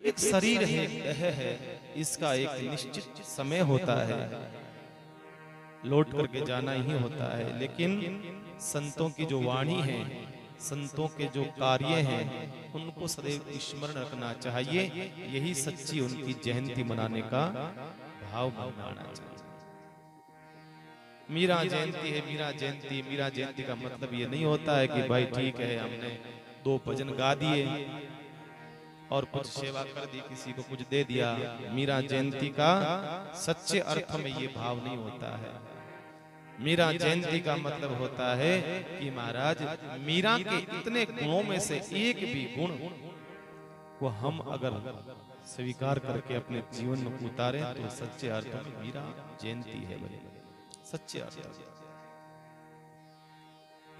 एक शरीर है, एक देह है, इसका एक निश्चित समय होता है, लौट करके जाना ही होता है। लेकिन संतों की जो वाणी है, संतों के जो कार्य हैं, उनको सदैव स्मरण रखना चाहिए। यही सच्ची उनकी जयंती मनाने का भाव बनाना चाहिए। मीरा जयंती है, मीरा जयंती, मीरा जयंती का मतलब ये नहीं होता है कि भाई ठीक है हमने 2 भजन गा दिए और कुछ सेवा कर दी, किसी को कुछ दे दिया। मीरा जयंती का सच्चे अर्थ में ये भाव नहीं होता है। मीरा जयंती का मतलब होता है कि महाराज मीरा के इतने गुणों में से एक भी गुण को हम अगर स्वीकार करके अपने जीवन में उतारें तो सच्चे अर्थ में मीरा जयंती है भाई, सच्चे अर्थ।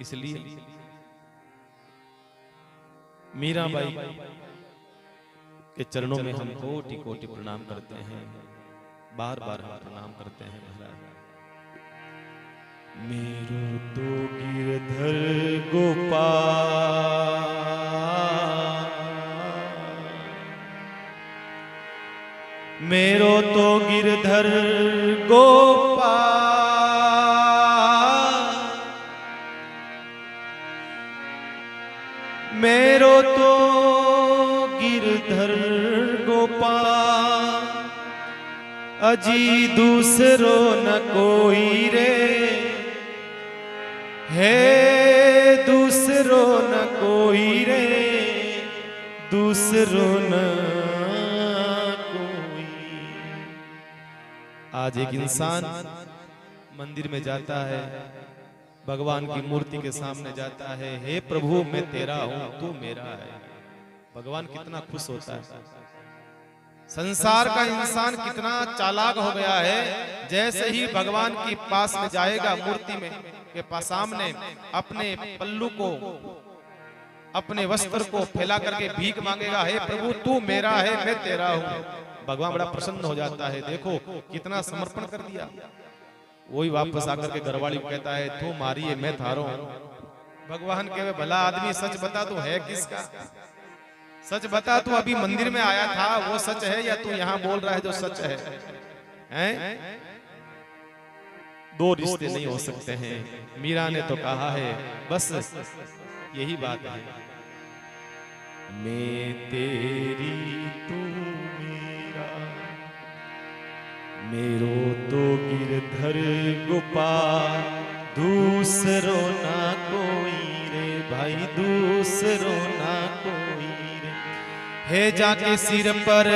इसलिए मीराबाई के चरणों में हम कोटि कोटि प्रणाम करते हैं, बार बार हम प्रणाम करते हैं। महाराज मेरो तो गिरधर गोपाल, मेरो तो गिरधर गोपाल, मेरो तो गिरधर गोपाल, अजी दूसरो न कोई रे, है दूसरो न कोई रे, दूसरो न कोई। आज एक इंसान मंदिर में जाता है, भगवान की मूर्ति के सामने जाता है, हे प्रभु मैं तेरा हूं तू मेरा है। भगवान कितना खुश होता है। संसार का इंसान कितना चालाक हो गया है, जैसे ही भगवान के पास में जाएगा, मूर्ति में के पास सामने अपने पल्लू को, अपने वस्त्र को फैला करके भीख मांगेगा, हे प्रभु तू मेरा है मैं तेरा हूं। भगवान बड़ा प्रसन्न हो जाता है, देखो कितना समर्पण कर दिया। वही वापस आकर के घरवाली को कहता है तू मारी है मैं थारो हूं। भगवान कहे भला आदमी सच बता तू है किसका, सच बता तू अभी मंदिर में आया था वो सच है या तू यहाँ बोल रहा है जो सच है? हैं? 2 रिश्ते नहीं हो सकते हैं। मीरा ने तो कहा है बस यही बात है, मैं तेरी तू मेरा, मेरो तो गिरधर गोपाल, दूसरो ना कोई रे भाई, दूसरो ना कोई रे। है जाके सिर पर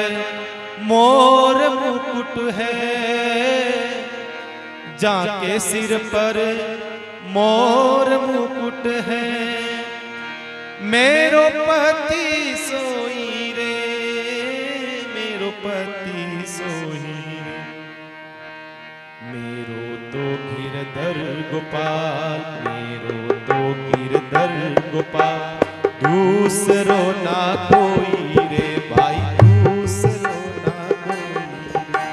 मोर मुकुट है, जाके सिर पर मोर मुकुट है, मेरो पति सोई रे, मेरो पति सोई रे, मेरो तो गिरधर गोपाल, मेरो तो गिरधर गोपाल, दूसरो ना कोई रे भाई, दूसरो ना कोई रे।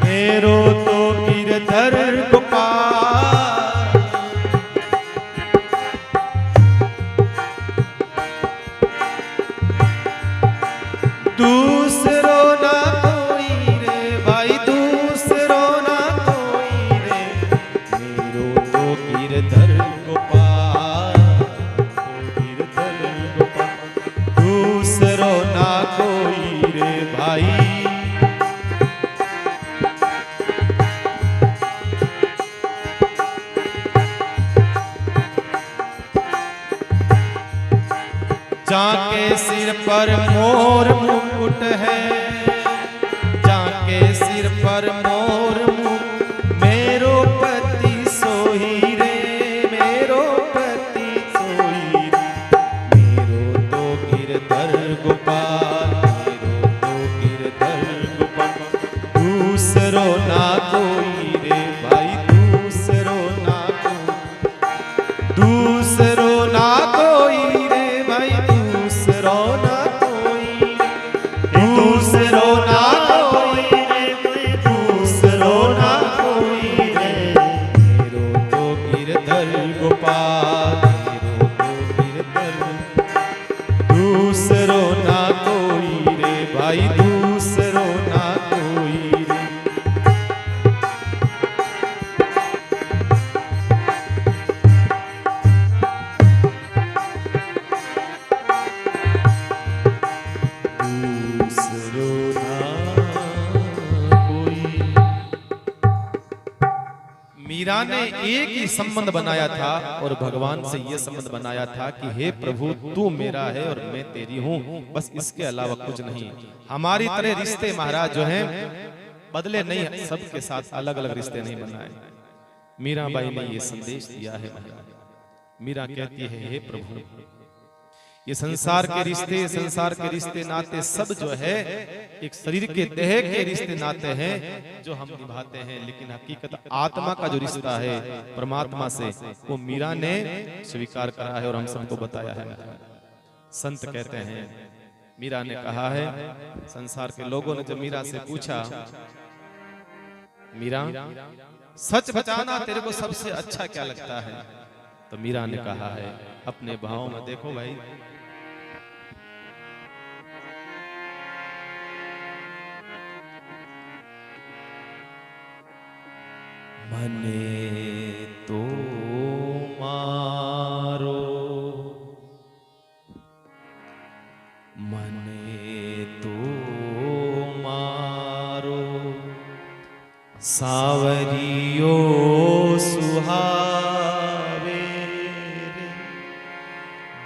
मेरो तो गिरधर गोपाल, दूसरो ना कोई रे भाई, दूसरो ना कोई रे, मेरो तो गिरधर गोपाल, गिरधर गोपाल, दूसरो ना कोई रे भाई। जाके सिर पर मोर मुकुट है, जाके सिर पर मोर मुकुट, मेरो पति सोई रे, मेरो पति सोई रे, मेरो तो गिरधर गोपाल, मेरो तो गिरधर गोपाल, दूसरो ना कोई रे भाई, दूसरो ना कोई, दूसरो ना कोई रे भाई, दूसरो ना कोई, दूसरो ना कोई रे, दूसरो ना कोई रे, मेरो तो गिरधर गोपाल। तेरो कीर्तन दूसरो ना कोई रे भाई, दूसरो ना कोई रे। दूसरो ना कोई। मीरा ने एक ही संबंध बनाया था और भगवान से यह संबंध बनाया था कि हे प्रभु तू मेरा है और मैं तेरी हूं, बस इसके अलावा कुछ नहीं। हमारी तरह रिश्ते महाराज जो हैं बदले नहीं, सबके साथ अलग अलग रिश्ते नहीं बनाए। मीराबाई ने यह संदेश दिया है महाराज। मीरा कहती है हे प्रभु ये संसार के रिश्ते नाते सब जो है एक शरीर के देह के रिश्ते नाते हैं जो हम निभाते हैं, लेकिन हकीकत आत्मा का जो रिश्ता है परमात्मा से वो मीरा ने स्वीकार करा है और हम सबको बताया है। संत कहते हैं मीरा ने कहा है, संसार के लोगों ने जब मीरा से पूछा मीरा सच बताना तेरे को सबसे अच्छा क्या लगता है, तो मीरा ने कहा है अपने भाव में देखो भाई, मने तो मारो मने तो मारो सावरियो सुहावे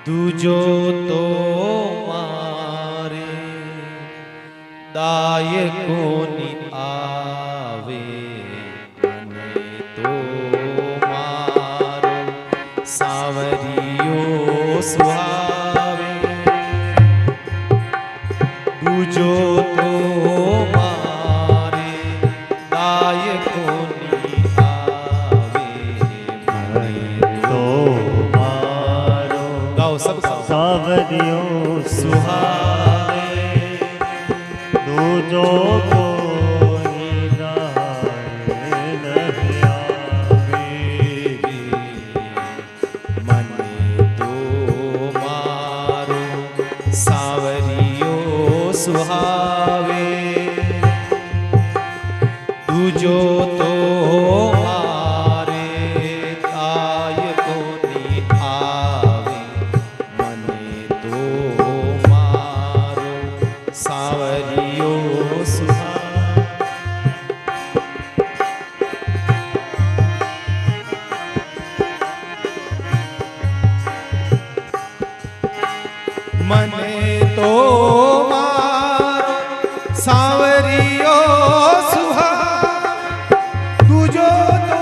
दूजो तो मारे दाय कोनी आवे, सावरियो सुहावे दूजो तो मारे दाय कोनी आवे, मने तो मारो गाओ सब सावरियो सुहावे दूजो तो सुहावे दूजो तो मारे ताय कोनी आवे, मने तो मारो सावरियो सुहावे। मने तो सावरियो सुहावे दूजो तो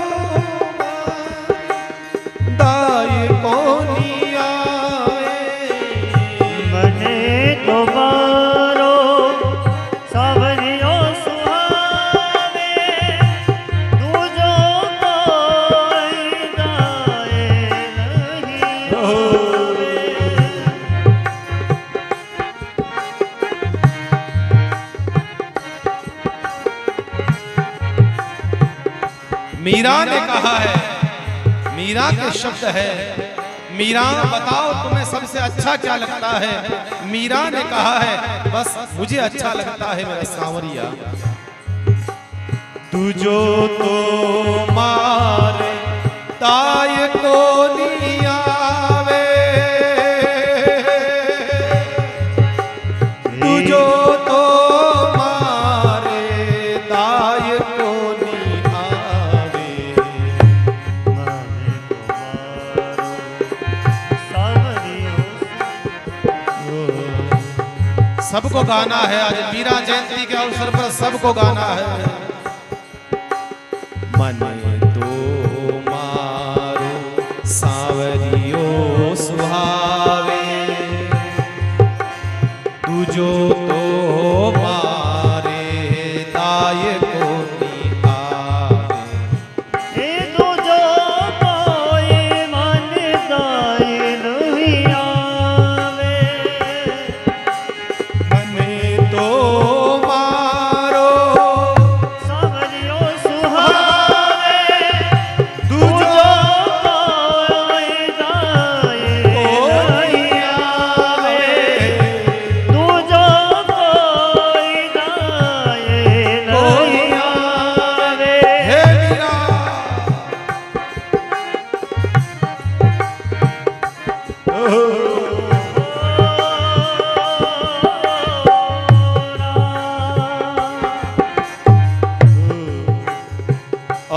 दाय कोनी आवे, मने तो मारो सावरियो सुहावे दूजो कोई दाय नहीं होवे। मीरा ने कहा है, मीरा के शब्द है, मीरा बताओ तुम्हें सबसे अच्छा क्या लगता है। मीरा ने कहा है बस मुझे अच्छा लगता है मेरा सांवरिया तुझो तो मारे ताय कोनी आवे, तुझो तो मारे ताय कोनी आवे, सबको गाना है आज मीरा जयंती के अवसर पर सबको गाना है। मने तो मारो सांवरियो सुहावे तुझो तो मारे ताय कोनी आवे, दूजो कोई मन दाय नहीं आवे, मने तो मारो सावरियो सुहावे दूजो कोई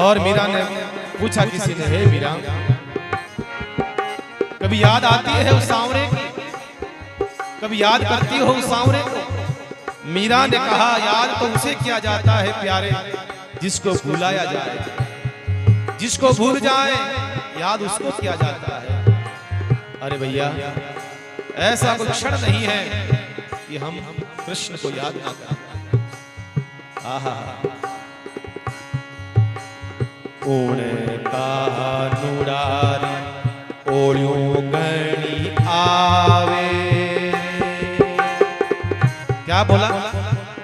और मीरा ने पूछा किसी ने, हे मीरा, कभी याद आती है उस सांवरे की? कभी याद करती हो उस सांवरे को? मीरा ने कहा, याद तो उसे किया जाता है प्यारे जिसको भुलाया जाए। जिसको भूल जाए याद उसको किया जाता है। अरे भैया, ऐसा कोई क्षण नहीं है कि हम कृष्ण को याद ना करें। आहा, ऊणे कानुडारी ओळ्यो गणी आवे। क्या बोला?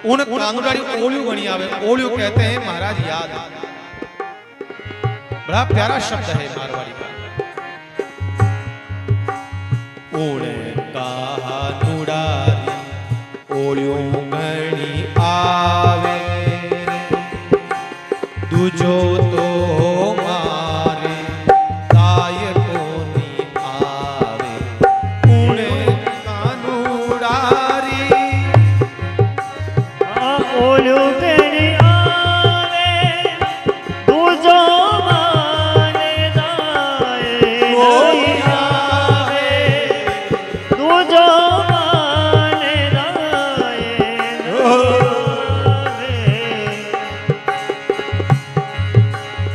उन कानुडारी ओळ्यो गणी आवे। ओळ्यो कहते हैं महाराज याद। बड़ा प्यारा शब्द है मारवाड़ी का। ऊणे कानुडारी ओळ्यो गणी आवे, तुझो तो मारे दाय कोनी आवे। ऊणे कानुडारी ओळ्यो गणी आवे, तुझो मारे दाय कोनी आवे, तुझो मारे दाय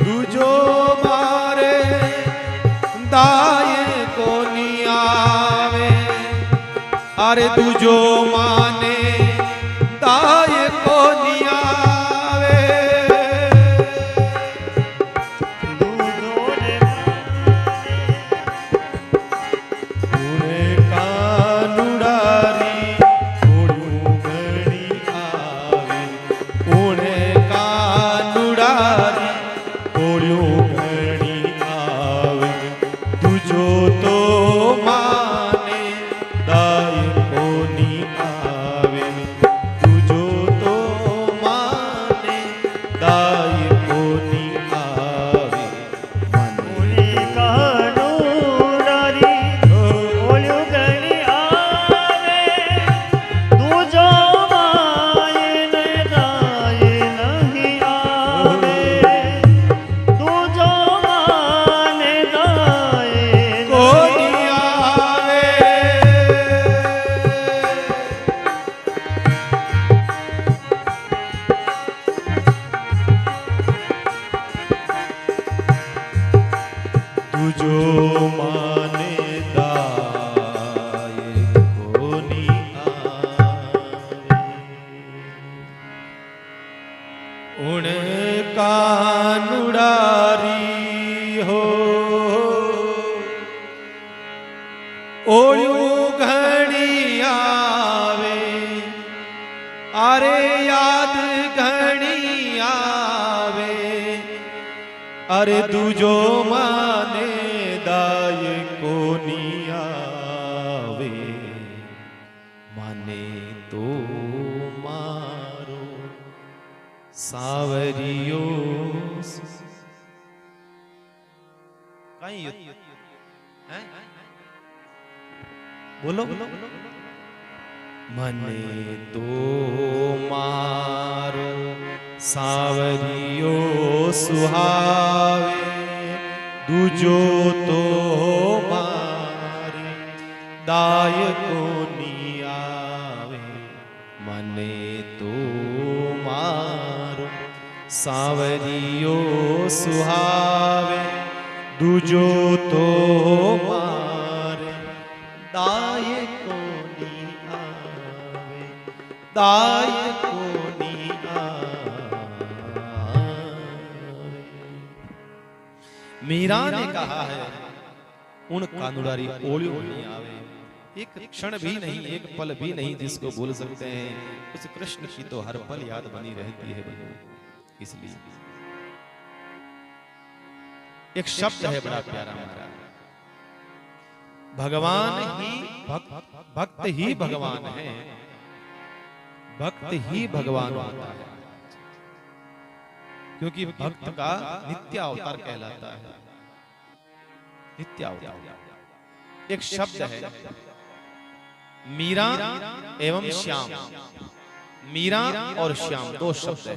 तुझो मारे दाय कोनी आवे। अरे तुझो माने दाय कोनी आवे। ऊणे कानुडारी ओळ्यो गणी आवे। ऊणे कानुडारी ओळ्यो गणी आवे, तुझो तो माने दाय कोनी आवे। तुझो तो माने दाय कोनी आवे। ओळी कानुडारी ओळ्यो गणी आवे, तुझो मायन दाय नहीं आवे, तुझो माने दाय कोनी आवे। तुझो माने दाय कोनी आवे। उण कानुडारी हो ओळ्यो घणी आवे। अरे याद घणी आवे। अरे तुझो माने दाय कोनी आवे। माने तो मारो सावरियो कहीं हैं? बोलो मने तो मारो सावरियो सुहावे। दूजो तो मारे दाय कोनी आवे। मने तो मारो सावरियो सुहावे। दूजो तो मारे दाय कोनी आवे। दाय कोनी आवे। मीरा ने कहा है उन कानुडारी ओळ्यो नहीं आवे। एक क्षण भी नहीं, एक पल भी नहीं जिसको भूल सकते हैं। उस कृष्ण की तो हर पल याद बनी रहती है बहनों। इसलिए एक शब्द है बड़ा प्यारा हमारा, भगवान ही भक्त ही भगवान है। भक्त ही भगवान होता है, क्योंकि भक्त का नित्य अवतार कहलाता है। नित्य अवतार एक शब्द है, मीरा एवं श्याम। मीरा और श्याम दो शब्द है।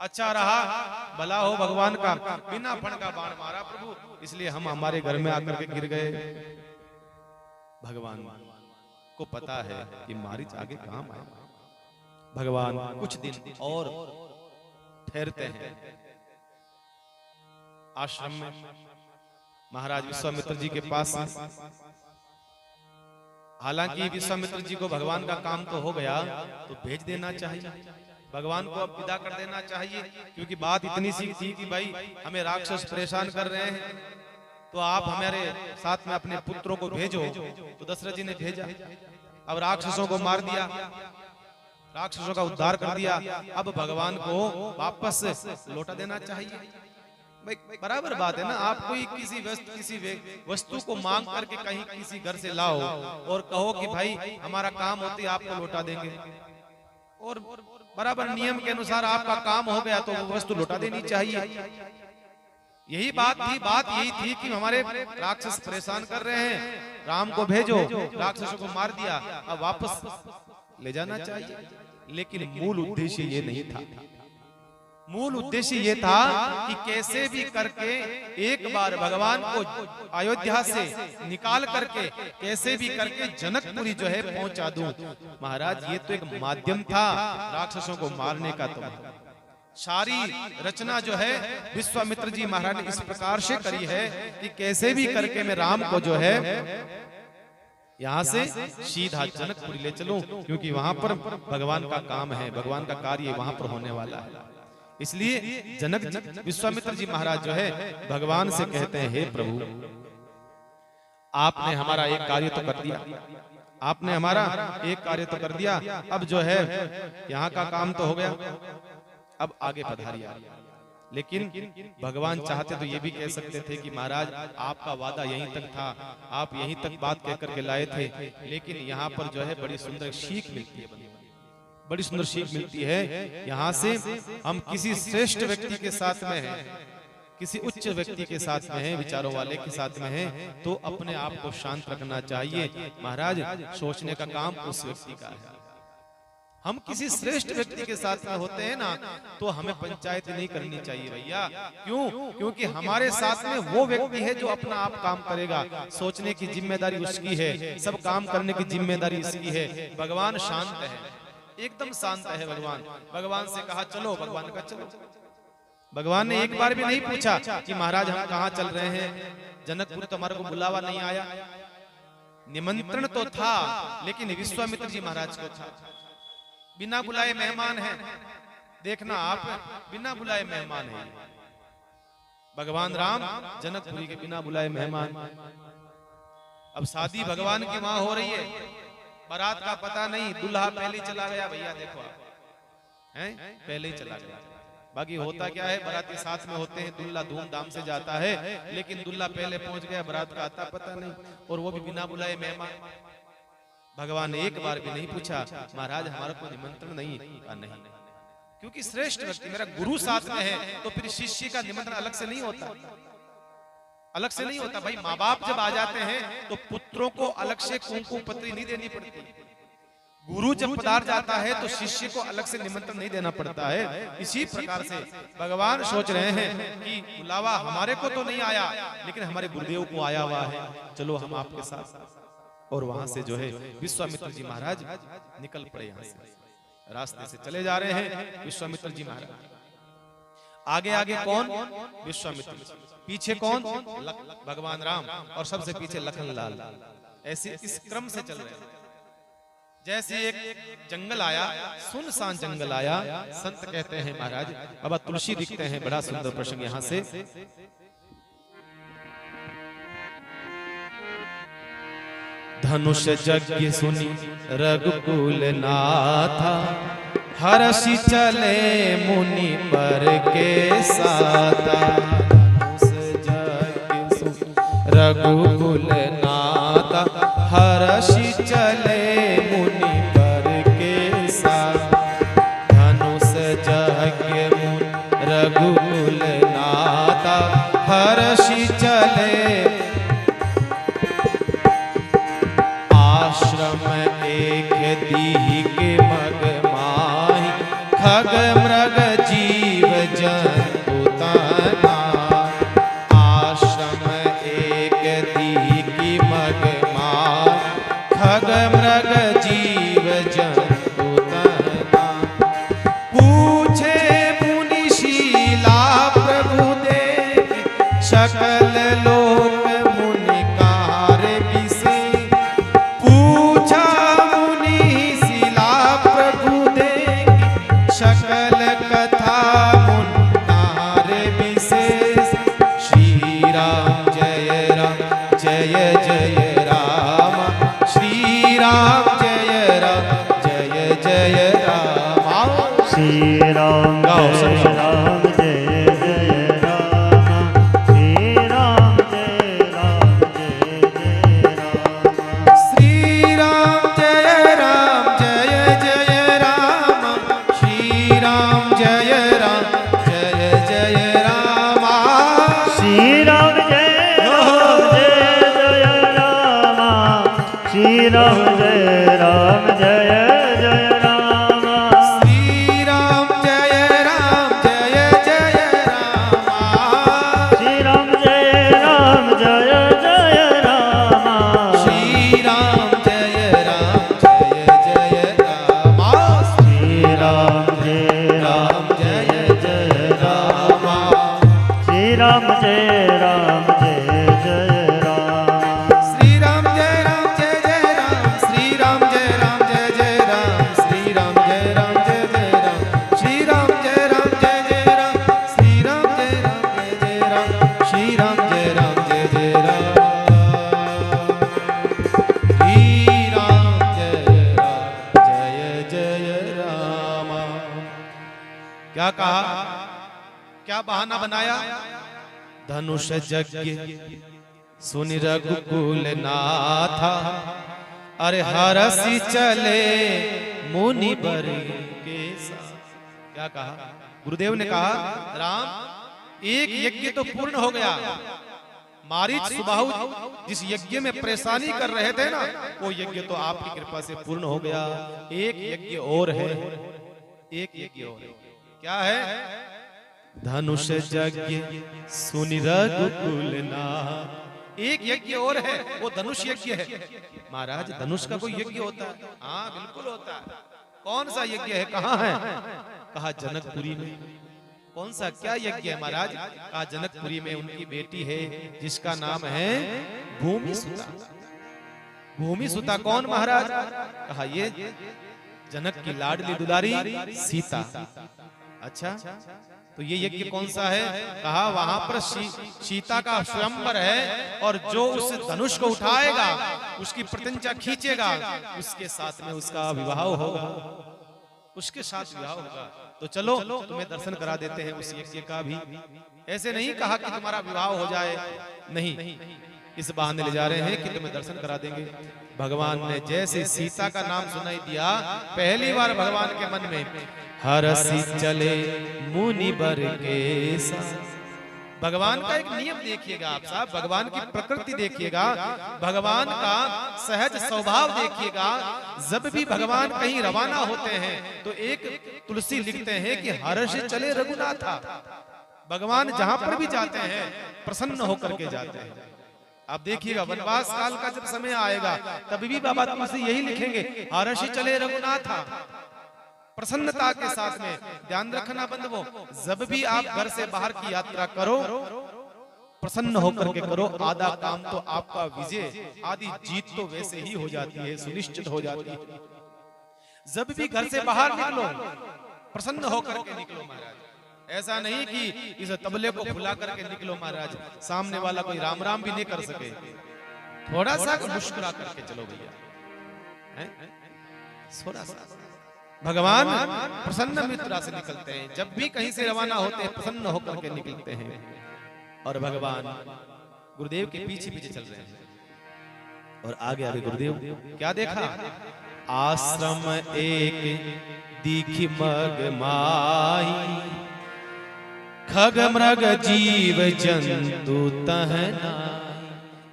अच्छा रहा, भला हो भगवान का, बिना फण का बाण मारा प्रभु, इसलिए हम हमारे घर में आकर के गिर गए। भगवान को पता है कि मारीच आगे काम आए। भगवान कुछ दिन और ठहरते हैं आश्रम में, महाराज विश्वामित्र जी के पास। हालांकि विश्वामित्र जी को भगवान का काम तो हो गया, तो भेज देना चाहिए, भगवान को अब विदा कर देना चाहिए, क्योंकि बात इतनी सी थी कि भाई हमें राक्षस परेशान कर रहे हैं, तो आप हमारे साथ में अपने पुत्रों को भेजो। तो दशरथ जी ने भेजा, अब राक्षसों को मार दिया, राक्षसों का उद्धार कर दिया, अब भगवान को वापस लौटा देना चाहिए। भाई बराबर बात है ना, आप कोई किसी वस्तु को मांग करके कहीं किसी घर से लाओ और कहो कि भाई हमारा काम होते आपको लौटा देंगे, और बराबर नियम के अनुसार आपका काम हो गया तो वो वस्तु लौटा देनी चाहिए। यही बात थी, बात यही थी कि हमारे राक्षस परेशान कर रहे हैं, राम को भेजो, राक्षसों को मार दिया, अब वापस ले जाना चाहिए। लेकिन मूल उद्देश्य ये नहीं था, मूल उद्देश्य ये था कि कैसे भी करके एक बार भगवान को अयोध्या से निकाल करके कैसे भी करके जनकपुरी जो है पहुंचा दूं। महाराज ये तो एक माध्यम था राक्षसों को मारने का, तो सारी रचना जो है विश्वामित्र जी महाराज ने इस प्रकार से करी है कि कैसे भी करके मैं राम को जो है यहाँ से सीधा जनकपुरी ले चलूं, क्योंकि वहां पर भगवान का काम है, भगवान का कार्य वहां पर होने वाला है। इसलिए विश्वामित्र जी महाराज जो है भगवान से कहते हैं, हे प्रभु आपने हमारा एक कार्य तो कर दिया, आपने हमारा एक कार्य तो कर दिया, अब जो है यहाँ का काम तो हो गया, अब आगे पधारिए। लेकिन भगवान चाहते तो ये भी कह सकते थे कि महाराज आपका वादा यहीं तक था, आप यहीं तक बात कह करके लाए थे, लेकिन यहाँ पर जो है बड़ी सुंदर सीख मिलती है, बड़ी सुंदर सीख मिलती है। यहाँ से हम किसी श्रेष्ठ व्यक्ति के साथ में हैं, किसी उच्च व्यक्ति के साथ में हैं, विचारों वाले के साथ में हैं, तो अपने आप को शांत रखना चाहिए। महाराज सोचने का काम उस व्यक्ति का है। हम किसी श्रेष्ठ व्यक्ति के साथ में होते हैं ना, तो हमें पंचायत नहीं करनी चाहिए भैया। क्यों? क्योंकि हमारे साथ में वो व्यक्ति है जो अपना आप काम करेगा, सोचने की जिम्मेदारी उसकी है, सब काम करने की जिम्मेदारी इसकी है। भगवान शांत है, एकदम शांत है भगवान। भगवान से कहा चलो, भगवान का चलो। भगवान ने एक बार भी नहीं पूछा कि महाराज हम कहाँ चल रहे हैं, जनकपुर तो हमारे को बुलावा नहीं आया। निमंत्रण तो था, लेकिन विश्वामित्र जी महाराज को था, बिना बुलाए मेहमान है। देखना आप, बिना बुलाए मेहमान है भगवान राम, जनकपुरी के बिना बुलाए मेहमान। अब शादी भगवान की वहां हो रही है, बारात का पता नहीं, दूल्हा पहले ही चला गया भैया, देखो आप हैं, पहले ही चला गया। बाकी होता क्या है, बाराती साथ में होते हैं, दूल्हा धूमधाम से जाता है, लेकिन दूल्हा पहले पहुंच गया, बारात का आता पता नहीं, और वो भी बिना बुलाए मेहमान। भगवान ने एक बार भी नहीं पूछा महाराज हमारा कोई निमंत्रण नहीं? नहीं, क्योंकि श्रेष्ठ व्यक्ति मेरा गुरु साथ में है, तो फिर शिष्य का निमंत्रण अलग से नहीं होता, अलग से नहीं होता। भाई माँ बाप जब आ जाते हैं तो पुत्रों को अलग से कुमकुम पत्री नहीं देनी पड़ती। गुरु जब पधार जाता है तो शिष्य को अलग से निमंत्रण नहीं देना पड़ता है। इसी प्रकार से भगवान सोच रहे हैं कि बुलावा हमारे को तो नहीं आया, लेकिन हमारे गुरुदेव को आया हुआ है, चलो हम आपके साथ। और वहां से जो है विश्वामित्र जी महाराज निकल पड़े, यहाँ से रास्ते से चले जा रहे हैं विश्वामित्र जी महाराज। आगे आगे कौन? विश्वामित्र। पीछे कौन? भगवान राम, और सबसे पीछे लखन लाल। ऐसे इस क्रम से चल रहे हैं। जैसे एक जंगल आया, सुनसान जंगल आया, संत कहते हैं महाराज बाबा तुलसी दिखते हैं, बड़ा सुंदर प्रसंग यहाँ से। धनुष यज्ञ सुनी रघुकुल नाथा, हर्षि चले मुनि पर के साथा। धनुष यज्ञ सुनी रघुकुल नाथा, हर्षि चले मुनि पर के साथ। धनुष यज्ञ मुनि रघुकुल नाथा, हर्षि चले एक दीहि के मग माहि, खग मृग जीव खग मृग जीव जंतु तहना पूछे मुनिशीला प्रभु देख सकल लोक मुनि कार्य विषे पूछा मुनिशीला प्रभु देख सकल कथा मुनि कार्य विशेष श्री राम जय जय राम श्री राम जय जय राम श्री राम गाओ जय सभी। राम जय जय राम श्री राम जय राम श्री राम जय जय राम श्री राम जय जय राम श्री राम जय जय राम श्री राम जय राम जय जय राम श्री राम जय जय राम श्री राम जय जय राम श्री राम जय जय राम श्री राम जय राम जय जय राम श्री राम जय जय राम श्री राम जय जय राम श्री राम जय जय राम श्री राम जय जय राम श्री राम जय जय राम श्री राम जय जय राम श्री राम जय जय राम श्री राम जय जय राम। क्या कहा, क्या बहाना बनाया? धनुष यज्ञ सुनि रघुकुल नाथा अरे हरसी चले मुनि बर के साथ। क्या कहा? गुरुदेव ने कहा राम एक यज्ञ तो पूर्ण हो गया, मारीच सुबाहु जिस यज्ञ में परेशानी कर रहे थे ना वो यज्ञ तो आपकी कृपा से पूर्ण हो गया। एक यज्ञ और है, एक यज्ञ और है। क्या है? धनुष यज्ञ सुनि रघुकुल नाथ। एक यज्ञ और है, वो धनुष यज्ञ है। महाराज धनुष का कोई यज्ञ होता है? हाँ बिल्कुल होता है। कौन सा यज्ञ है, कहाँ है? कहा जनकपुरी में। कौन सा क्या यज्ञ है महाराज? कहा जनकपुरी में उनकी बेटी है जिसका नाम है भूमि सुता। भूमि सुता कौन महाराज? कहा ये जनक की लाडली दुलारी सीता। अच्छा तो ये यज्ञ कौन सा है? कहा वहां पर सीता का स्वयंवर है और जो उस धनुष को उठाएगा उसकी प्रतिज्ञा खींचेगा उसके साथ में उसका विवाह होगा, उसके साथ विवाह होगा। तो चलो तुम्हें दर्शन करा देते हैं उस यज्ञ का भी। ऐसे नहीं कहा कि तुम्हारा विवाह हो जाए, नहीं, इस बहाने ले जा रहे हैं कि तुम्हें दर्शन करा देंगे। भगवान ने जैसे सीता का नाम सुनाई दिया पहली बार भगवान के मन में हरसी चले मुनि बर के साथ। भगवान का एक नियम देखिएगा आप साहब, भगवान की प्रकृति देखिएगा, भगवान का सहज स्वभाव देखिएगा। जब भी भगवान कहीं रवाना होते हैं तो एक तुलसी लिखते हैं कि हर्ष चले रघुनाथा। भगवान जहां पर भी जाते हैं प्रसन्न होकर के जाते हैं। आप देखिएगा वनवास काल का जब समय आएगा तभी भी बाबा तुलसी यही लिखेंगे हर्ष चले रघुनाथा। प्रसन्नता के साथ में। ध्यान रखना बंधुओं, जब भी आप घर से बाहर की यात्रा करो प्रसन्न होकर के करो। आधा काम तो आपका विजय, आधी जीत तो वैसे ही हो जाती है, सुनिश्चित हो जाती है। जब भी घर से बाहर निकलो प्रसन्न होकर के निकलो महाराज। ऐसा नहीं कि इस तबले को फुला करके निकलो महाराज, सामने वाला कोई राम राम भी नहीं कर सके। थोड़ा सा मुस्कुरा करके चलो भैया, थोड़ा सा। भगवान प्रसन्न मुद्रा से निकलते हैं। जब भी कहीं से रवाना होते हैं प्रसन्न होकर के निकलते हैं। और भगवान गुरुदेव के पीछे पीछे चल रहे हैं। और आगे आगे गुरुदेव क्या देखा? आश्रम एक दीखी मग माही खग मृग जीव जंतु तहना।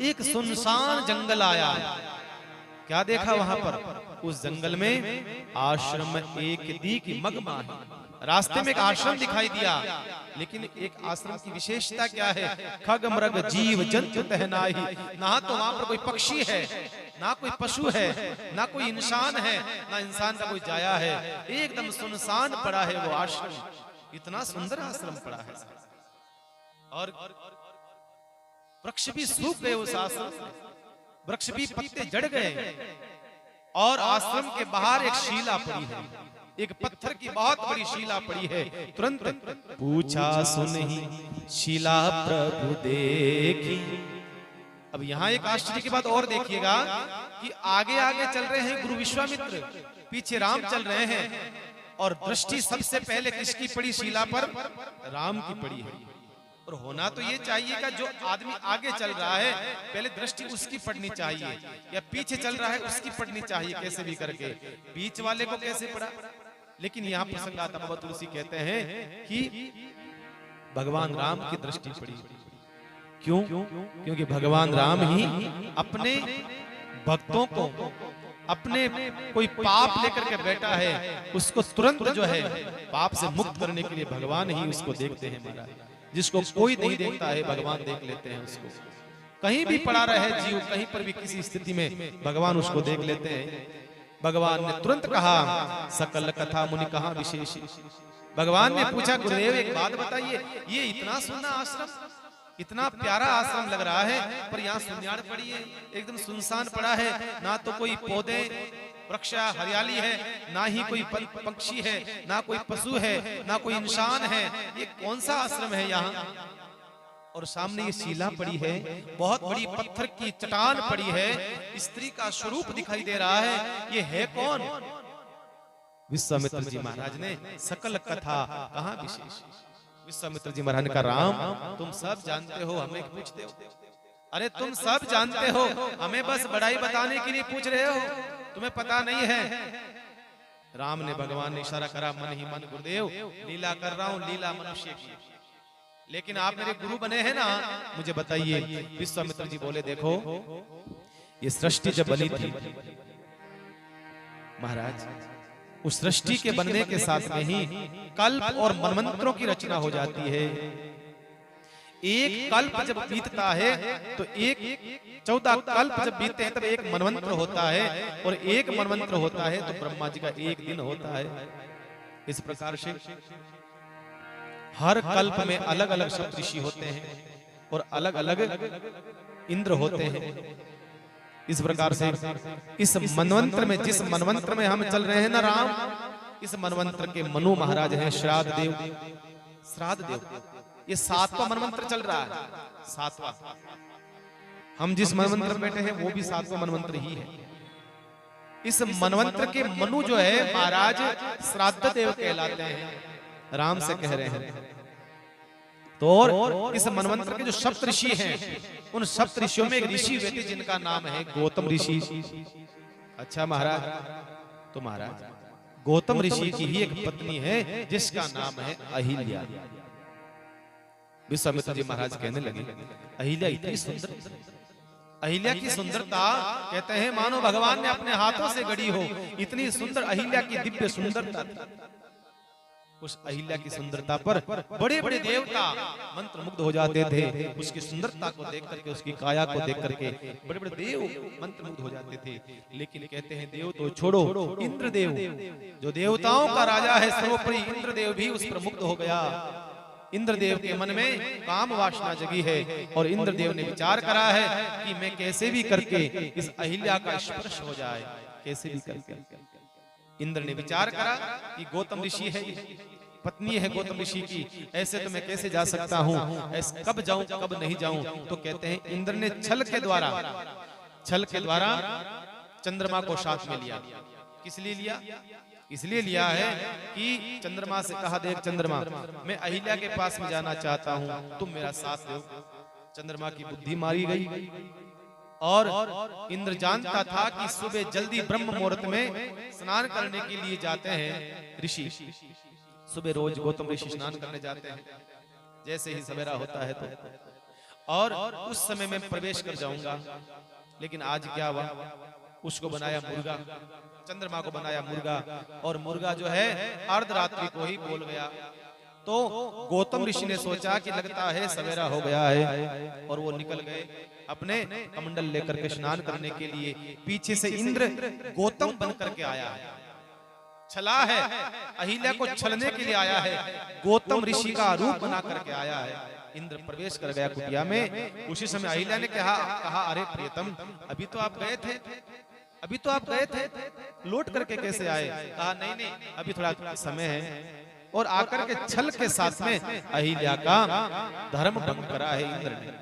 एक सुनसान जंगल आया। क्या देखा वहां पर? उस जंगल में आश्रम एक दीख मगमा है। रास्ते में एक आश्रम दिखाई दिया, लेकिन एक आश्रम की विशेषता क्या है? खग मृग जीव जंतु तहनाही। ना तो वहां पर कोई पक्षी है ना कोई पशु है, ना कोई इंसान है, ना इंसान का कोई जाया है, एकदम सुनसान पड़ा है वो आश्रम। इतना सुंदर आश्रम पड़ा है और वृक्ष भी सूख गए उस आश्रम में, वृक्ष भी पत्ते जड़ गए और आश्रम के बाहर एक शिला पड़ी है, एक पत्थर की बहुत बड़ी शिला पड़ी है। तुरंत पूछा सुनहि शिला प्रभु देखी। अब यहाँ एक आश्चर्य की बात और देखिएगा कि आगे आगे चल रहे हैं गुरु विश्वामित्र, पीछे राम चल रहे हैं और दृष्टि सबसे पहले किसकी पड़ी शिला पर? राम की पड़ी है। और होना तो ये चाहिए कि जो आदमी आगे चल रहा है पहले दृष्टि उसकी पड़नी चाहिए, या पीछे चल रहा है उसकी पड़नी चाहिए, कैसे भी करके। बीच वाले को कैसे पड़ा? लेकिन यहाँ प्रसंग आता, बाबा तुलसी कहते हैं कि भगवान राम की दृष्टि पड़ी। क्यों? क्योंकि भगवान राम ही अपने भक्तों को, अपने कोई पाप लेकर के बैठा है उसको तुरंत जो है पाप से मुक्त करने के लिए भगवान ही उसको देखते हैं महाराज। जिसको कोई नहीं देखता है भगवान देख लेते हैं उसको। कहीं भी पड़ा रहे जीव, कहीं पर भी किसी स्थिति में भगवान उसको देख लेते हैं। भगवान ने तुरंत कहा सकल कथा मुनि कहा विशेष। भगवान ने पूछा गुरुदेव एक बात बताइए, ये इतना सुंदर आश्रम, इतना प्यारा आश्रम लग रहा है, पर यहाँ सुनयाड़ पड़ी है, एकदम सुनसान पड़ा है, ना तो कोई पौधे वृक्ष हरियाली है, ना ही कोई पक्षी है, ना कोई पशु है, ना कोई इंसान है, ये कौन सा आश्रम है यहाँ? और सामने ये शिला पड़ी है, बहुत बड़ी पत्थर की चट्टान पड़ी है, स्त्री का स्वरूप दिखाई दे रहा है, ये है कौन? विश्वामित्र जी महाराज ने सकल कथा कहा विशेष। विश्वामित्र जी महाराज ने कहा राम तुम सब जानते हो, हमें पूछते हो? अरे तुम सब जानते हो, हमें बस बड़ाई बताने के लिए पूछ रहे हो, तुम्हें पता नहीं है। राम ने, भगवान ने इशारा करा मन ही मन, गुरुदेव लीला कर रहा हूँ, लीला मनुष्य की, लेकिन आप मेरे गुरु बने हैं ना, मुझे बताइए। विश्वामित्र जी बोले देखो ये सृष्टि जब बनी थी महाराज, उस सृष्टि के बनने के साथ में ही कल्प और मनमंत्रों की रचना हो जाती है। एक कल्प जब बीतता है तो 14 कल्प जब बीतते हैं तब एक मनमंत्र होता है, और एक मनमंत्र होता है तो ब्रह्मा जी का एक दिन होता है। इस प्रकार से हर कल्प में अलग अलग सप्त ऋषि होते हैं और अलग अलग इंद्र होते हैं। इस प्रकार से इस मनवंत्र में, जिस मनवंत्र में हम चल रहे हैं ना राम, इस मनवंत्र के मनु महाराज हैं श्राद्ध देव। श्राद्ध देव ये 7वां मनवंत्र चल रहा है, 7वां। हम जिस मनवंत्र में बैठे हैं वो भी 7वां मनवंत्र ही है। इस मनवंत्र के मनु जो है महाराज श्राद्ध देव कहलाते हैं, राम से कह रहे हैं। तो और इस मनवंत्र के जो सप्त ऋषि हैं, उन सप्त ऋषियों में एक ऋषि व्यक्ति जिनका नाम है गौतम ऋषि। अच्छा महाराज, तो महाराज गौतम ऋषि की ही एक पत्नी है जिसका नाम है अहिल्या। विश्वामित्र जी महाराज कहने लगे अहिल्या इतनी सुंदर, अहिल्या की सुंदरता कहते हैं मानो भगवान ने अपने हाथों से गढ़ी हो, इतनी सुंदर अहिल्या की दिव्य सुंदरता थी। उस अहिल्या की सुंदरता पर बड़े बड़े देवता मंत्र मुग्ध हो जाते थे। उसकी सुंदरता को देख करके, उसकी काया को देख करके बड़े बड़े देव मंत्र मुग्ध हो जाते थे। लेकिन कहते हैं देव तो छोड़ो, इंद्रदेव जो देवताओं का राजा है सर्वोपरि, इंद्रदेव भी उस पर मुग्ध हो गया। इंद्रदेव के मन में काम वासना जगी है और इंद्रदेव ने विचार करा है कि मैं कैसे भी करके इस अहिल्या का स्पर्श हो जाए, कैसे भी करके। इंद्र ने विचार करा कि गौतम ऋषि है, पत्नी है गौतम ऋषि की, ऐसे तो मैं कैसे जा सकता हूँ, कब जाऊं कब नहीं जाऊं। तो कहते हैं इंद्र ने छल के द्वारा चंद्रमा को साथ में लिया। किस लिए लिया? इसलिए लिया है कि चंद्रमा से कहा देख चंद्रमा, मैं अहिल्या के पास में जाना चाहता हूँ, तुम मेरा साथ दो। चंद्रमा की बुद्धि मारी गई और इंद्र जानता था कि सुबह जल्दी ब्रह्म मुहूर्त में स्नान करने के लिए जाते हैं ऋषि। सुबह रोज गौतम ऋषि स्नान करने जाते हैं, जैसे ही सवेरा होता है तो, और उस समय में प्रवेश कर जाऊंगा। लेकिन आज क्या हुआ, उसको बनाया मुर्गा, चंद्रमा को बनाया मुर्गा, और मुर्गा जो है अर्धरात्रि को ही बोल गया। तो गौतम ऋषि ने सोचा कि लगता है सवेरा हो गया है, और वो निकल गए अपने कमंडल लेकर के स्नान करने के लिए। पीछे से इंद्र गौतम बन करके आया है, छला है, अहिल्या को छलने के लिए आया है, गौतम ऋषि का रूप बना करके आया है। इंद्र प्रवेश कर गया कुटिया में। उसी समय अहिल्या ने कहा अरे प्रियतम, अभी तो आप गए थे, अभी तो आप गए थे, लौट करके कैसे आए? कहा नहीं, अभी थोड़ा समय है। और आकर के छल के साथ में अहिल्या का धर्म भंग करा है इंद्र ने।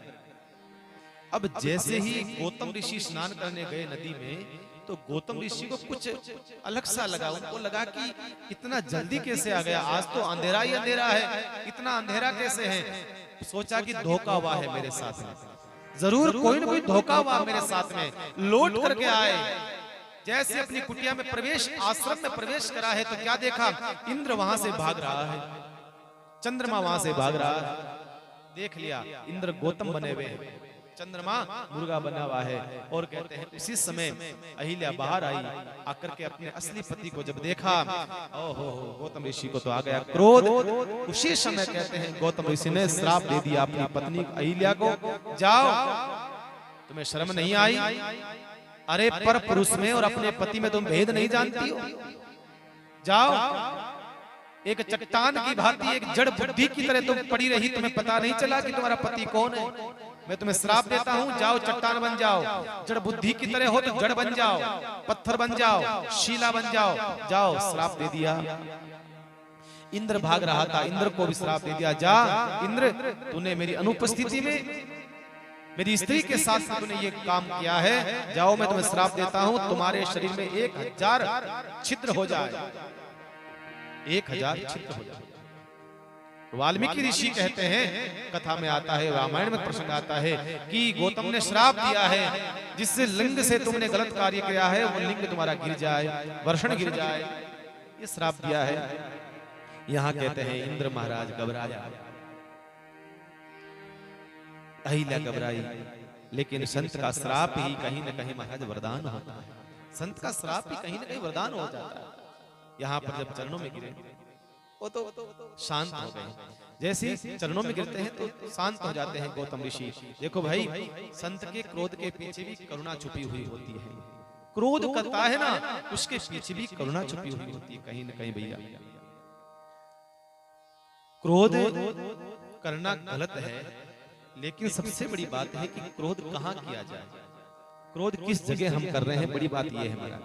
अब जैसे ही गौतम ऋषि स्नान करने गए नदी में, तो गौतम ऋषि को कुछ अलग सा लगा। उनको लगा कि इतना जल्दी कैसे आ गया, आज तो अंधेरा ही अंधेरा है, इतना अंधेरा कैसे है? सोचा कि धोखा हुआ है मेरे साथ में, जरूर कोई ना कोई धोखा हुआ मेरे साथ में। लौट करके आए, जैसे अपनी कुटिया में प्रवेश, आश्रम में प्रवेश करा है, तो क्या देखा? इंद्र वहां से भाग रहा है, चंद्रमा वहां से भाग रहा है। देख लिया इंद्र गौतम बने हुए, चंद्रमा मुर्गा बना हुआ है। और कहते हैं उसी समय अहिल्या बाहर आई, आकर के अपने असली पति को जब देखा, ओहो गौतम ऋषि को तो आ गया क्रोध। उसी समय कहते हैं गौतम ऋषि ने श्राप दे दिया अपनी पत्नी अहिल्या को, जाओ, तुम्हें शर्म नहीं आई? अरे पर पुरुष में और अपने पति में तुम भेद नहीं जानती हो? जाओ, एक चट्टान की भांति, एक जड़ बुद्धि की तरह तुम पड़ी रही, तुम्हें पता नहीं चला कि तुम्हारा पति कौन है? मैं तुम्हें श्राप देता हूं, जाओ चट्टान बन जाओ। जड़ बुद्धि की तरह हो तो जड़ बन जाओ, पत्थर बन जाओ, शीला बन जाओ, जाओ। श्राप दे दिया। इंद्र भाग रहा था, इंद्र को भी श्राप दे दिया, जा इंद्र, तूने मेरी अनुपस्थिति में मेरी स्त्री के साथ तूने ये काम किया है, जाओ मैं तुम्हें श्राप देता हूं, तुम्हारे शरीर में 1000 छिद्र हो जाए, 1000 छिद्र हो जाए। वाल्मीकि ऋषि कहते हैं, कथा में आता है, रामायण में प्रसंग आता है कि गौतम ने श्राप दिया है, जिससे लिंग से तुमने गलत कार्य किया है वो लिंग तुम्हारा गिर जाए, वर्षण गिर जाए, ये श्राप दिया है। यहाँ कहते हैं इंद्र महाराज घबराया, अहिल्या घबराई, लेकिन संत का श्राप ही कहीं न कहीं महाराज वरदान होता है। संत का श्राप ही कहीं न कहीं वरदान हो जाता है। यहाँ पर जब चरणों में गिरे वो तो शांत हो गए, जैसे चरणों में गिरते हैं तो शांत हो जाते हैं गौतम ऋषि। देखो भाई, संत के क्रोध के पीछे भी करुणा छुपी हुई होती है। क्रोध करता है ना, उसके पीछे भी करुणा छुपी हुई होती है कहीं न कहीं। भैया, क्रोध करना गलत है, लेकिन सबसे बड़ी बात है कि क्रोध कहाँ किया जाए, क्रोध किस जगह हम कर रहे हैं, बड़ी बात यह है हमारा।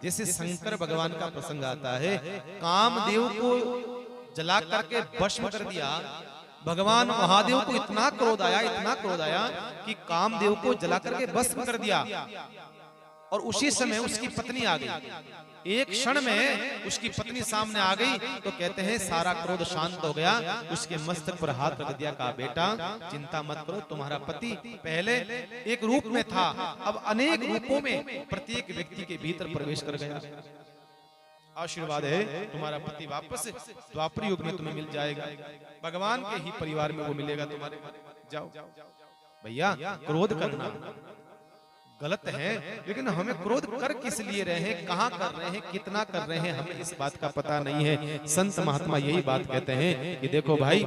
जैसे शंकर भगवान का प्रसंग आता है, कामदेव को जला करके भस्म कर दिया। भगवान महादेव को इतना क्रोध आया, इतना क्रोध आया कि कामदेव को जला करके भस्म कर दिया। और उसी समय उसकी पत्नी आ गई, एक क्षण में उसकी पत्नी सामने आ गई, तो कहते हैं सारा क्रोध शांत हो गया। उसके मस्तक पर हाथ रख दिया, कहा बेटा चिंता मत करो, तुम्हारा पति पहले एक रूप में था, अब अनेक रूपों में प्रत्येक व्यक्ति के भीतर प्रवेश कर गया। आशीर्वाद है, तुम्हारा पति वापस द्वापर युग में तुम्हें मिल जाएगा, भगवान के ही परिवार में वो मिलेगा तुम्हारे। जाओ भैया, क्रोध करना गलत है, लेकिन हमें क्रोध कर किस लिए रहे हैं, कहां कर रहे हैं, कितना कर रहे हैं, हमें इस बात का पता नहीं है। संत महात्मा यही बात कहते हैं कि देखो भाई,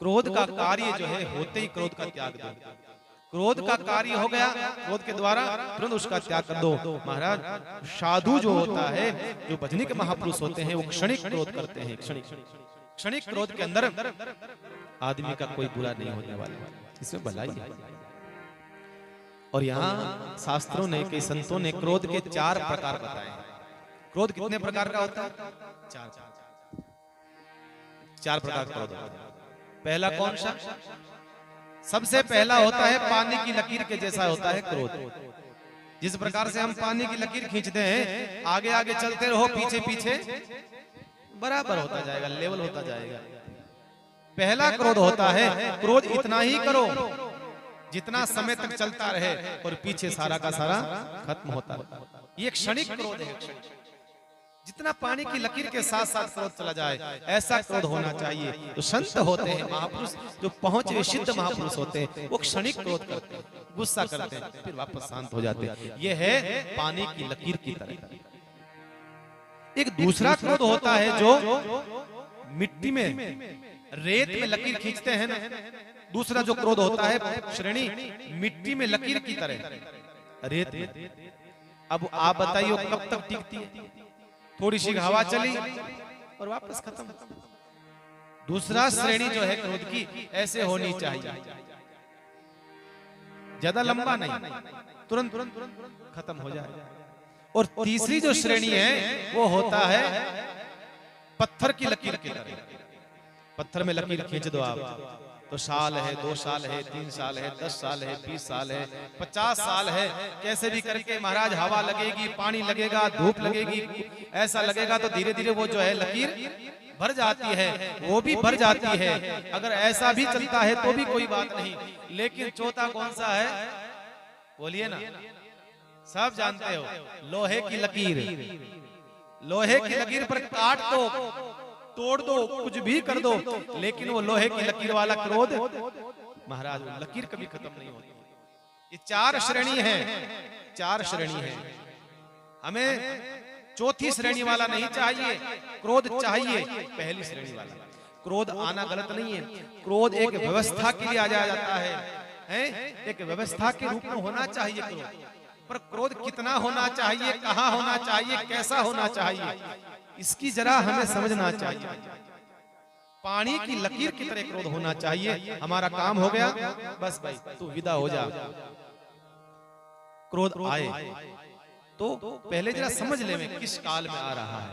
क्रोध का कार्य जो है होते ही क्रोध का त्याग दो। क्रोध का कार्य हो गया, क्रोध के द्वारा तुरंत उसका त्याग कर दो। महाराज, साधु जो होता है, जो भजनिक महापुरुष होते हैं, वो क्षणिक क्रोध करते हैं। क्षणिक क्रोध के अंदर आदमी का कोई बुरा नहीं होने वाला, इसमें भलाई है। और यहाँ शास्त्रों ने, कई संतों ने क्रोध के 4 प्रकार बताए। क्रोध कितने प्रकार का होता है? 4 प्रकार का क्रोध होता है। पहला कौन सा? सबसे पहला होता है पानी की लकीर के जैसा होता है क्रोध। जिस प्रकार से हम पानी की लकीर खींचते हैं, आगे आगे चलते रहो, पीछे पीछे बराबर होता जाएगा, लेवल होता जाएगा। पहला क्रोध होता है, क्रोध इतना ही करो जितना समय तक चलता रहे और पीछे सारा का सारा खत्म होता है। ये क्षणिक क्रोध है। जितना पानी की लकीर के साथ साथ क्रोध चला जाए, ऐसा क्रोध होना चाहिए। तो संत होते हैं, महापुरुष जो पहुंचे सिद्ध महापुरुष होते हैं, वो क्षणिक क्रोध करते हैं, गुस्सा करते हैं, फिर वापस शांत हो जाते हैं। ये है पानी की लकीर की तरह। एक दूसरा क्रोध होता है जो मिट्टी में, रेत में लकीर खींचते हैं ना, दूसरा जो क्रोध होता है श्रेणी मिट्टी में लकीर की तरह, रेत में। अब आप बताइए कब तक टिकती है? थोड़ी सी हवा चली और वापस खत्म। दूसरा श्रेणी जो है क्रोध की ऐसे होनी चाहिए, ज्यादा लंबा नहीं, तुरंत खत्म हो जाए। और तीसरी जो श्रेणी है वो होता है पत्थर की लकीर की तरह। पत्थर में लकीर खींच दो आप तो साल है, 2 साल है, 3 साल है, 10 साल है, 20 साल है, 50 साल है, कैसे भी करके महाराज हवा लगेगी, पानी लगेगा, धूप लगेगी, ऐसा लगेगा तो धीरे धीरे वो जो है लकीर भर जाती है, वो भी भर जाती है। अगर ऐसा भी चलता है तो भी कोई बात नहीं, लेकिन चौथा कौन सा है बोलिए ना? सब जानते हो, लोहे की लकीर। लोहे की लकीर पर काट दो, तोड़ दो, कुछ भी कर दो, लेकिन वो लोहे की लकीर वाला क्रोध महाराज लकीर कभी खत्म नहीं होती। ये 4 श्रेणी है, 4 श्रेणी है। हमें चौथी श्रेणी वाला नहीं चाहिए, क्रोध चाहिए पहली श्रेणी वाला। क्रोध आना गलत नहीं है, क्रोध एक व्यवस्था के लिए आ जाता है, एक व्यवस्था के रूप में होना चाहिए क्रोध। पर क्रोध कितना होना चाहिए, कहाँ होना चाहिए, कैसा होना चाहिए, इसकी जरा हमें समझना चाहिए। पानी की लकीर की तरह क्रोध होना चाहिए। हमारा काम हो गया, बस भाई तू विदा हो जा। क्रोध आए तो पहले जरा समझ ले में किस काल में आ रहा है।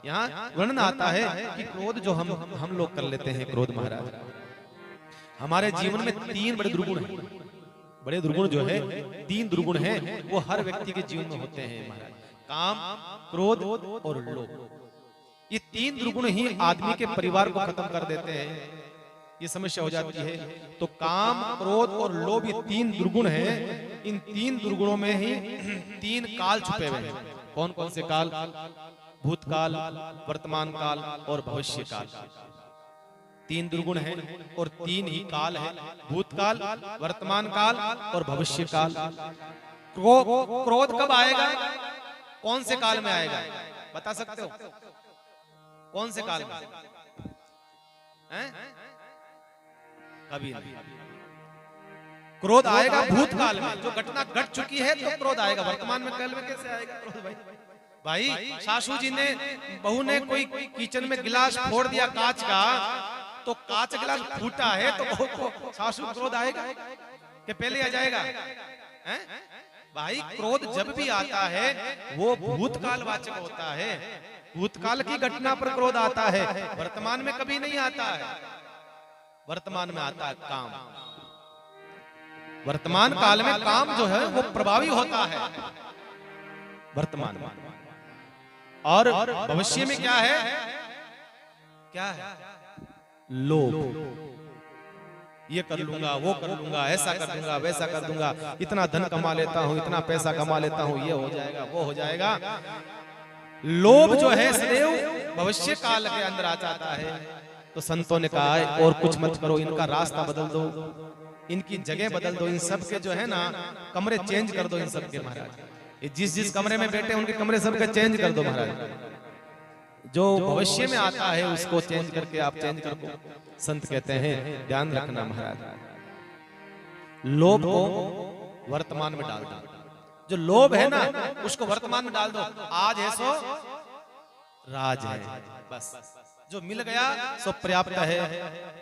यहाँ वर्णन आता है कि क्रोध जो हम लोग कर लेते हैं, क्रोध महाराज हमारे जीवन में 3 बड़े दुर्गुण हैं। बड़े दुर्गुण जो है 3 दुर्गुण हैं, वो हर व्यक्ति के जीवन में होते हैं महाराज। काम, क्रोध और लोभ। ये 3 दुर्गुण ही आदमी के परिवार को खत्म कर देते हैं, ये समस्या हो जाती है। तो काम, क्रोध और लोभ ये 3 दुर्गुण हैं। इन 3 दुर्गुणों में ही 3 काल छुपे हुए हैं। कौन कौन से काल? भूतकाल, वर्तमान काल और भविष्य काल। 3 दुर्गुण हैं और 3 ही काल है, भूतकाल, वर्तमान काल और भविष्य काल। क्रोध कब आएगा, कौन से काल में आएगा, बता सकते हो? कौन से काल में? कभी नहीं। क्रोध आएगा भूतकाल में, जो घटना घट चुकी है तो क्रोध आएगा। वर्तमान में काल में कैसे आएगा क्रोध? भाई सासू जी ने, बहू ने कोई किचन में गिलास फोड़ दिया कांच का, तो कांच गिलास फूटा है तो बहू को सासू क्रोध आएगा कि पहले आ जाएगा? भाई क्रोध जब भी आता है वो भूतकाल वाचक होता है। भूतकाल की घटना पर क्रोध आता है, वर्तमान में कभी नहीं आता है। वर्तमान में आता है काम। वर्तमान काल में काम जो है वो प्रभावी होता है वर्तमान में। और भविष्य में क्या है? क्या है? लोभ। ये कर लूंगा, वो कर लूंगा, ऐसा कर दूंगा, वैसा कर दूंगा, इतना धन कमा लेता हूं, इतना पैसा कमा लेता हूं, ये हो जाएगा, वो हो जाएगा। लोभ जो है सदैव भविष्य काल के अंदर आ जाता है। तो संतों ने कहा है और कुछ मत करो, इनका रास्ता बदल दो, इनकी जगह बदल दो, इन सब के जो है ना कमरे चेंज कर दो। इन सब के महाराज जिस जिस कमरे में बैठे उनके कमरे सबके चेंज कर दो महाराज। जो भविष्य में आता है उसको चेंज करके आप चेंज कर दो। संत कहते हैं ध्यान रखना महाराज, लोभ को वर्तमान में डाल दो। जो लोभ है ना उसको वर्तमान में डाल दो। आज है सो राज है, बस जो मिल गया सो पर्याप्त है,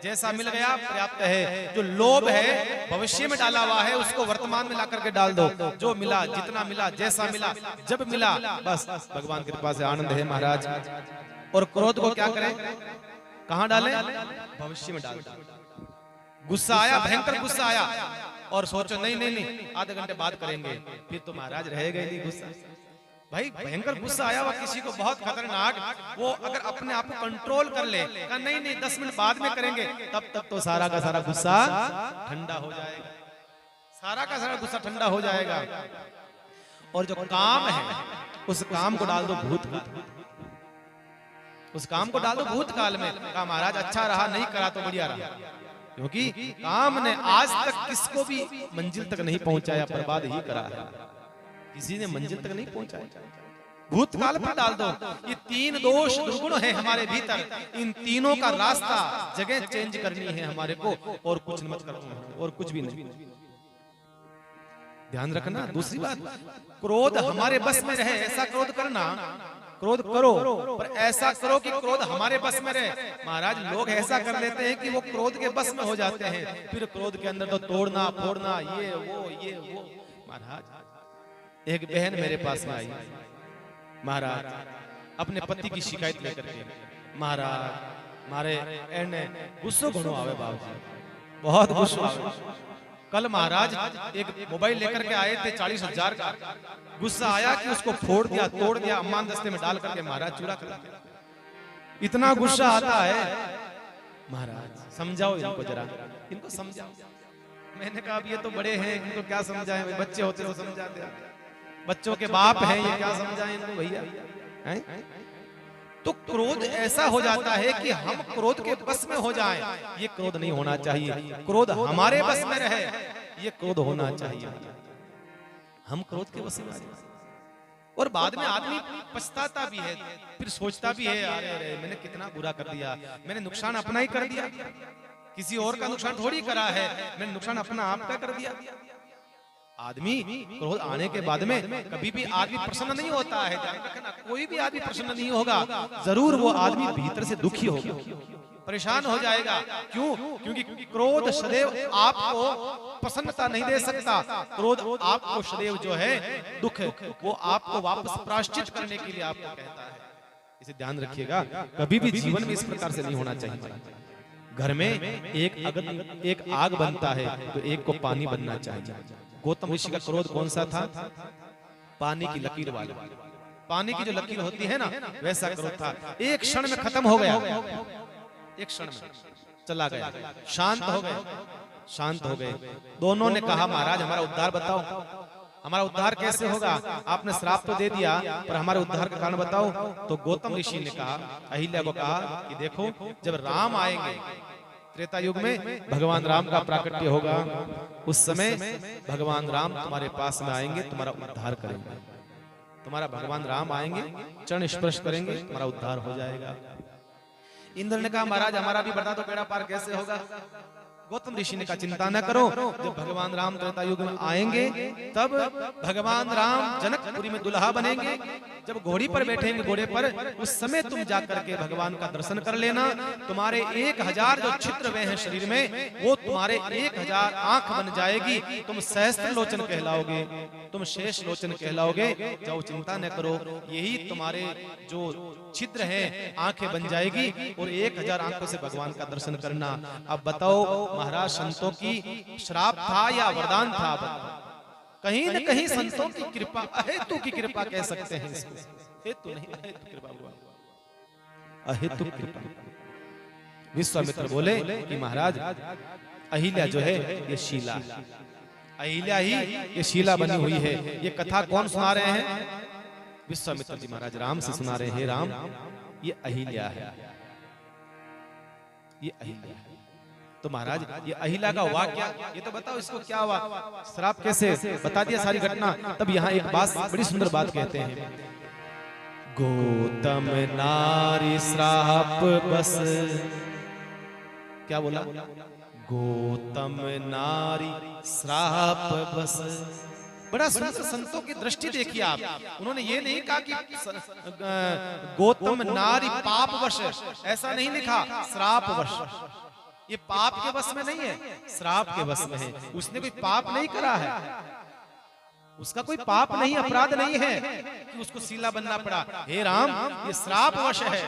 जैसा मिल गया पर्याप्त है। जो लोभ है भविष्य में डाला हुआ है उसको वर्तमान में ला करके डाल दो। जो मिला, जितना मिला, जैसा मिला, जब मिला, बस भगवान की कृपा से आनंद है महाराज। और क्रोध को क्या करें, कहां डालें? भविष्य में डाल दो। गुस्सा आया, भयंकर गुस्सा आया और सोचो नहीं नहीं नहीं आधे घंटे बाद करेंगे, फिर तो महाराज रहेगा ही नहीं गुस्सा। भाई भयंकर गुस्सा आया हुआ किसी को बहुत खतरनाक, वो अगर अपने आप को कंट्रोल कर ले, कहा नहीं नहीं 10 मिनट बाद में करेंगे, तब तक तो सारा का सारा गुस्सा ठंडा हो जाएगा। सारा का सारा गुस्सा ठंडा हो जाएगा। और जो काम है उस काम को डाल दो भूतकाल, उस काम को डाल दो भूतकाल में। कहा महाराज अच्छा रहा, नहीं करा तो बढ़िया रहा, क्योंकि काम ने आज तक किसको भी मंजिल तक नहीं पहुंचाया, बर्बाद ही करा है। किसी ने मंजिल तक नहीं पहुंचाया। भूतकाल पर डाल दो। ये तीन दोष दुर्गुण है हमारे भीतर, इन तीनों का रास्ता जगह चेंज करनी है हमारे को, और कुछ मत करो, और कुछ भी नहीं। ध्यान रखना। दूसरी बात, क्रोध हमारे बस में रहे, ऐसा क्रोध करना, क्रोध करो पर ऐसा करो कि क्रोध हमारे बस में रहे। महाराज लोग ऐसा कर लेते हैं कि वो क्रोध के बस में हो जाते हैं, फिर क्रोध के अंदर तो तोड़ना फोड़ना ये वो। महाराज एक बहन मेरे पास में आई, महाराज अपने पति की शिकायत लेकर के, महाराज मारे एने गुस्सो घणो आवे बाबूजी, बहुत गुस्सा आवे। कल महाराज एक मोबाइल लेकर के आए थे 40,000 का, गुस्सा आया कि उसको फोड़ दिया, तोड़ दिया, अम्मान दस्ते में डाल करके महाराज चूरा कर दिया। इतना गुस्सा आता है। महाराज समझाओ इनको जरा, इनको समझाओ। मैंने कहा अब ये तो बड़े हैं, इनको क्या समझाएं, बच्चे होते तो समझाते, बच्चों के बाप हैं ये, क्या समझाएं इनको भैया, हैं? तो क्रोध ऐसा हो जाता है कि हम क्रोध के बस में हो जाएं। ये क्रोध नहीं होना चाहिए, क्रोध हमारे बस में रहे, ये क्रोध होना चाहिए। हम क्रोध के बस में आ जाएं, और बाद में आदमी पछताता भी है, फिर सोचता भी है, अरे अरे मैंने कितना बुरा कर दिया, मैंने नुकसान अपना ही कर दिया, किसी और का नुकसान थोड़ी करा है, मैंने नुकसान अपना आप का कर दिया। आदमी क्रोध आने के बाद में कभी भी आदमी प्रसन्न नहीं होता है, ध्यान रखना। कोई भी आदमी प्रसन्न नहीं होगा, जरूर वो आदमी भीतर से दुखी होगा, परेशान हो जाएगा। क्यों? क्योंकि क्रोध सदैव आपको प्रसन्नता नहीं दे सकता। क्रोध आपको सदैव जो है दुख, वो आपको वापस प्रायश्चित करने के लिए आपको कहता है। इसे ध्यान रखिएगा, कभी भी जीवन में इस प्रकार से नहीं होना चाहिए। घर में एक आग बनता है तो एक को पानी बनना चाहिए। गौतम ऋषि का क्रोध कौन सा था? पानी की लकीर वाला। पानी की जो लकीर होती है ना, वैसा क्रोध था। एक क्षण में खत्म हो गया, एक क्षण में चला गया, शांत हो गए, शांत हो गए। दोनों ने कहा महाराज हमारा उद्धार बताओ, हमारा उद्धार कैसे होगा? आपने श्राप तो दे दिया, पर हमारे उद्धार का कारण बताओ। तो गौतम ऋषि ने कहा, अहिल्या को कहा कि देखो जब राम आएंगे, त्रेता युग में भगवान राम का प्राकट्य होगा, उस समय भगवान राम तुम्हारे पास में आएंगे, तुम्हारा उद्धार करेंगे। तुम्हारा भगवान राम आएंगे, चरण स्पर्श करेंगे, तुम्हारा उद्धार हो जाएगा। इंद्र ने कहा महाराज हमारा भी बता दो बेड़ा पार कैसे होगा। गौतम ऋषि ने कहा चिंता न करो, जब भगवान राम त्रेता युग में आएंगे तब भगवान राम जनकपुरी में दुल्हा बनेंगे। जब घोड़ी पर बैठेंगे, घोड़े पर, उस समय तुम जाकर के भगवान का दर्शन कर लेना। तुम्हारे 1000 जो छिद्र हुए हैं शरीर में, वो तुम्हारे 1000 आंख बन जाएगी। तुम सहस्त्र लोचन कहलाओगे, तुम शेष लोचन कहलाओगे। जाओ चिंता न करो, यही तुम्हारे जो छिद्र है आंखें बन जाएगी, और 1000 आंखों से भगवान का दर्शन करना। अब बताओ महाराज संतों की श्राप था या वरदान था? कहीं न कहीं संतों की कृपा, अहेतु की कृपा कह सकते हैं इसको। हेतु नहीं, अहेतु कृपा हुआ, अहेतु कृपा। विश्वामित्र बोले कि महाराज अहिल्या जो है ये शीला, अहिल्या ही ये शीला बनी हुई है। ये कथा कौन सुना रहे हैं? विश्वामित्र जी महाराज राम से सुना रहे हैं। राम ये अहिल्या है, ये अहिल्या है। तो महाराज ये अहिल्या का हुआ क्या, ये तो बताओ, इसको क्या हुआ, श्राप कैसे? बता दिया सारी घटना। तब यहाँ एक बात, बड़ी सुंदर बात कहते हैं, गौतम नारी श्राप बस। क्या बोला? गौतम नारी श्राप बस। बड़ा सुंदर संतों की दृष्टि देखिए आप। उन्होंने ये नहीं कहा कि गौतम नारी पाप वश, ऐसा नहीं लिखा, श्राप वश। ये पाप के बस में नहीं है, श्राप के बस में है। उसने कोई पाप नहीं करा है, उसका कोई पाप नहीं, अपराध नहीं है कि उसको शीला बनना पड़ा। हे राम ये श्राप वश है।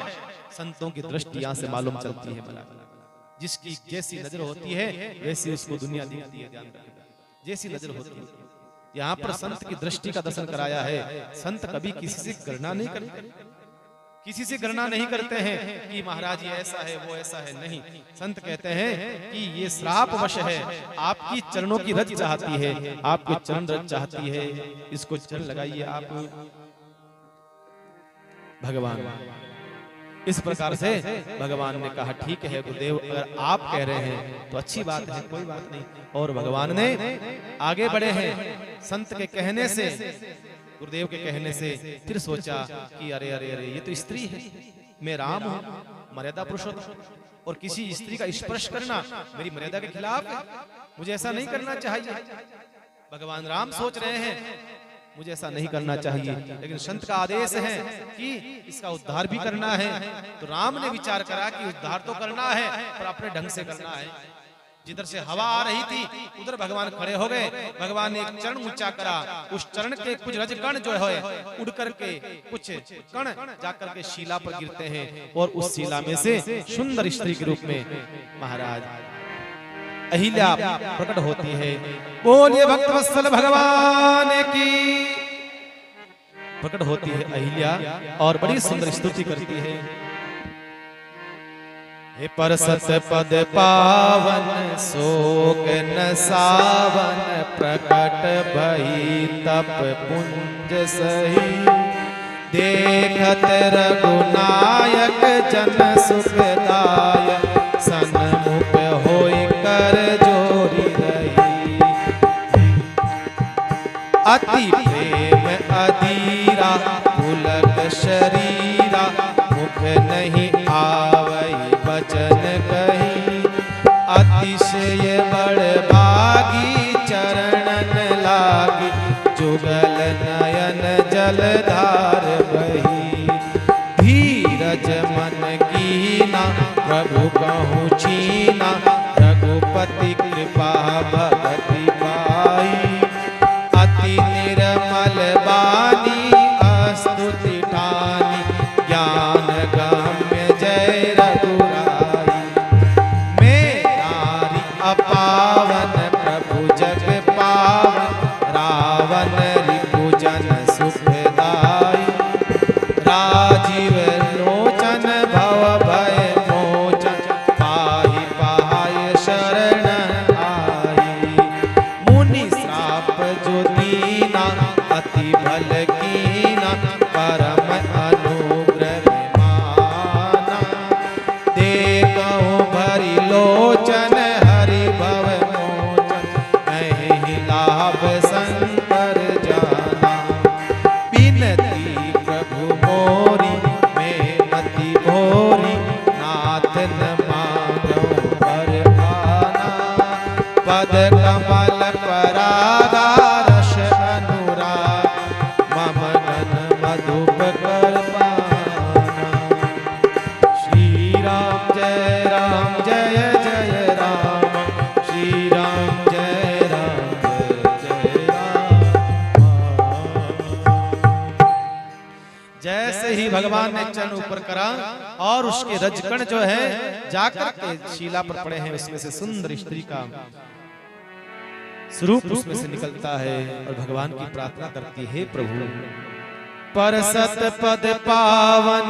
संतों की दृष्टि यहां से मालूम चलती है। भला जिसकी जैसी नजर होती है वैसी उसको दुनिया दिखती है। ध्यान रखिएगा, जैसी नजर होती है। यहाँ पर संत की दृष्टि का दर्शन कराया है। संत कभी किसी से गणना नहीं करते, किसी से गणना नहीं करते हैं कि महाराज ये ऐसा है वो ऐसा है। नहीं, संत कहते हैं कि ये श्राप वश है, आपकी चरणों की रज चाहती है, आपके चरण रज चाहती है, इसको चरण लगाइए आप। भगवान इस प्रकार से भगवान ने कहा ठीक है गुरुदेव, अगर आप कह रहे हैं तो अच्छी बात है, कोई बात नहीं। और भगवान ने आगे बढ़े हैं संत के कहने से। गुरुदेव के कहने से फिर सोचा कि अरे अरे अरे ये तो स्त्री है, मैं राम हूँ, मर्यादा पुरुषोत्तम, और किसी स्त्री का स्पर्श करना मेरी मर्यादा के खिलाफ है, मुझे ऐसा नहीं करना चाहिए। भगवान राम सोच रहे हैं मुझे ऐसा नहीं करना चाहिए, लेकिन संत का आदेश है कि इसका उद्धार भी करना है। तो राम ने विचार करा कि उद्धार तो करना है पर अपने ढंग से करना है। जिधर से हवा आ रही थी उधर भगवान खड़े हो गए। भगवान ने एक चरण ऊंचा करा, उस चरण के कुछ रजकण जो है उड़ करके कुछ कण जाकर के शिला पर गिरते हैं, और उस शिला में से सुंदर स्त्री के रूप में महाराज अहिल्या प्रकट होती है। बोलिए भक्तवत्सल भगवान की। प्रकट होती है अहिल्या और बड़ी सुंदर स्तुति करती है। हे परसत पद पावन शोक न सावन, प्रकट भई तप पुंज सही, देखत रघुनायक जन सुखदायक, सन्मुख होई कर जोरी रही। अति प्रेम अधीरा पुलक शरीरा, मुख नहीं आवई वचन कही, अतिशय बड़भागी चरणन लागी, जुगल नयन जलधार बही। धीरज मन कीना प्रभु कहूँ छीना, रघुपति कृपा भगति पाई। अति निर्मल बानी स्तुति ठानी, ज्ञान गम्य जय रघुराई। मैं नारी अपावन प्रभु जग पावन, रावण रिपुजन सुखदाई। राजीव लोचन भव भय मोचन, पाहि पाहि शरण आई। मुनि श्राप जो दीना अति भल कीना, परम अनुग्रह माना। देखहु भरी लोचन हरि भव मोचन, कहीं लाभ संकर जाना। बिनती प्रभु मोरी मैं मति भोरी, नाथ न मांगो पर आना। पद कमल परागा रस अनुराग, मम गन मधुप कर पाना। श्री राम जय जय राम, श्री राम जय जय राम। जैसे ही भगवान ने चरण ऊपर करा और उसके रजकण जो है जाकर के शिला पर पड़े हैं, उसमें से सुंदर स्त्री का स्वरूप उसमें से निकलता है और भगवान की प्रार्थना करती है, प्रभु परसत पद पावन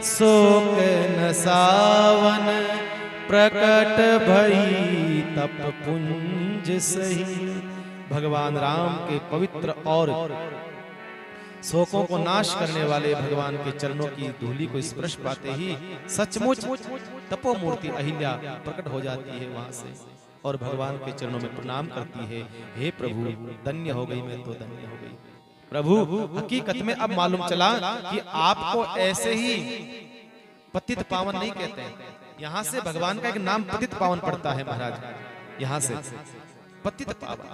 शोक न सावन, प्रकट भई तप पुंज सही। भगवान राम के पवित्र और शोकों को नाश करने वाले भगवान के चरणों की धूलि को स्पर्श पाते ही सचमुच तपोमूर्ति अहिल्या प्रकट हो जाती है वहां से, और भगवान के चरणों में प्रणाम करती है। हे प्रभु धन्य हो गई, मैं तो धन्य हो गई। प्रभु हकीकत में अब मालूम चला कि आपको ऐसे ही पतित पावन नहीं कहते हैं। यहाँ से भगवान का एक नाम पतित पावन पड़ता है महाराज। यहाँ से पतित पावन,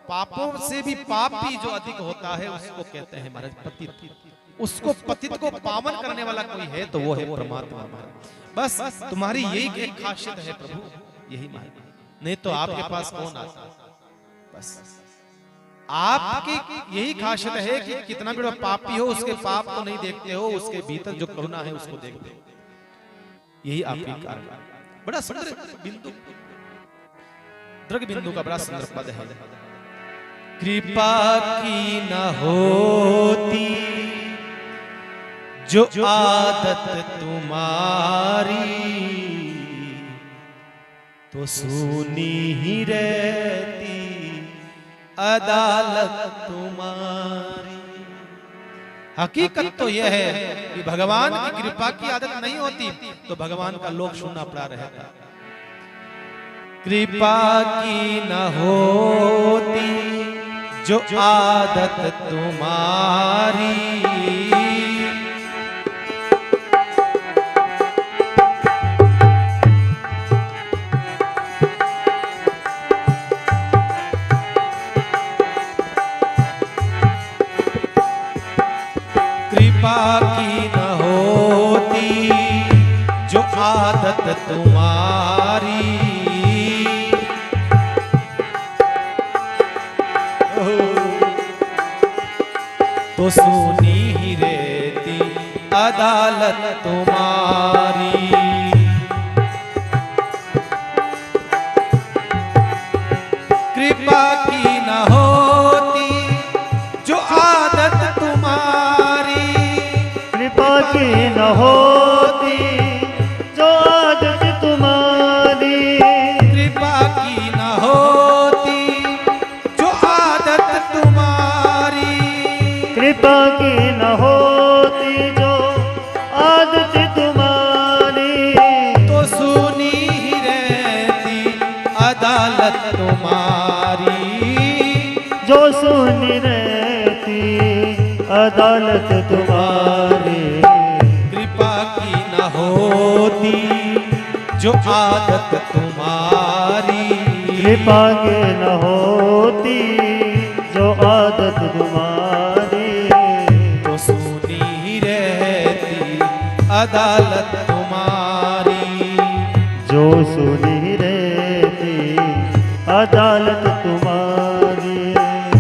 पापों से भी पाप भी जो अधिक होता है उसको कहते हैं महाराज पतित। उसको पतित को पावन करने वाला कोई है तो वो है परमात्मा महाराज। बस तुम्हारी यही एक खासियत है प्रभु, यही महाराज, नहीं तो आपके पास कौन आता। बस आपकी यही खासियत है कि कितना भी बड़ा पापी हो उसके पाप को नहीं देखते हो, उसके भीतर जो करुणा है उसको देखते हो। यही आपकी कार्य। बड़ा सुंदर बिंदु, दृग बिंदु का बड़ा सुंदर पद है। कृपा की न होती जो आदत तुम्हारी, तो सुनी ही रहती अदालत तुम्हारी। हकीकत तो यह है कि भगवान की कृपा की आदत नहीं होती तो भगवान का लोक सुनना पड़ा रहता। कृपा की न होती जो आदत तुम्हारी। कृपा की न होती जो आदत तुम्हारी, तो सुनी ही रहती अदालत तुम्हारी। कृपा की न होती जो आदत तुम्हारी, कृपा की न होती जो आदत तुम्हारी। कृपा की न होती जो आदत तुम्हारी। कृपा की न होती जो आदत तुम्हारी, तो सुनी ही रहती अदालत तुम्हारी। जो सुनी रहती अदालत तुम्हारी। कृपा की न होती जो आदत तुम्हारी। कृपा की न होती जो आदत तुम्हारी, तो सुनी रहती अदालत तुम्हारी। जो सुनी रहती अदालत तुम्हारी।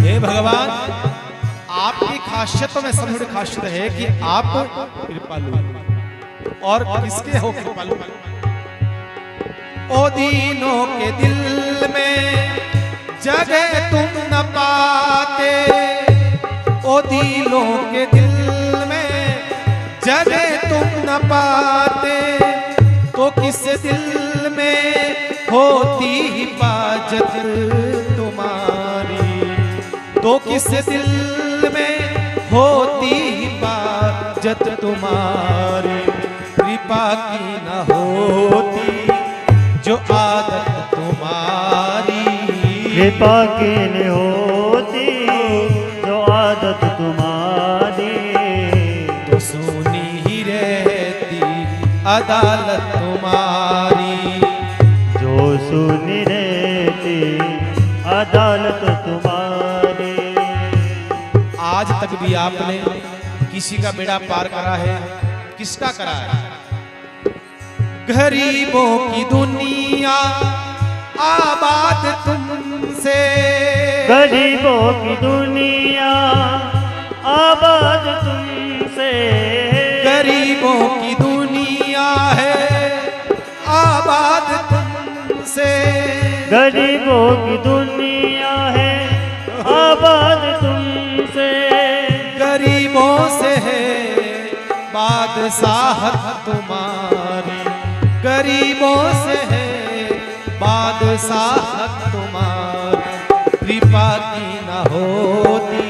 हे भगवान, आपकी खासियतों में सबसे बड़ी खासियत है कि आप कृपालु, और किसके हो कृपालु? ओ दीनों के दिल में जगह तुम न पाते, ओ दिलों के दिल में जगह तुम न पाते, तो किस दिल में होती हिफाजत तुम्हारी। तो किस दिल में होती हिफाजत तुम्हारी। कृपा की न होती जो आदत तुम्हारी। कृपा की न होती जो आदत तुम्हारी, तो सुनी ही रहती अदालत तुम्हारी। जो सुनी रहती अदालत तुम्हारी। आज तक भी आपने किसी का बेड़ा पार करा है? किसका करा है? गरीबों की दुनिया आबाद तुमसे। गरीबों की दुनिया आबाद तुमसे। गरीबों की दुनिया है आबाद तुमसे। गरीबों की दुनिया है आबाद तुमसे। गरीबों से है बादशाहत तुम्हारी। गरीबों से है बादशाहत तुम्हारी। कृपा की न होती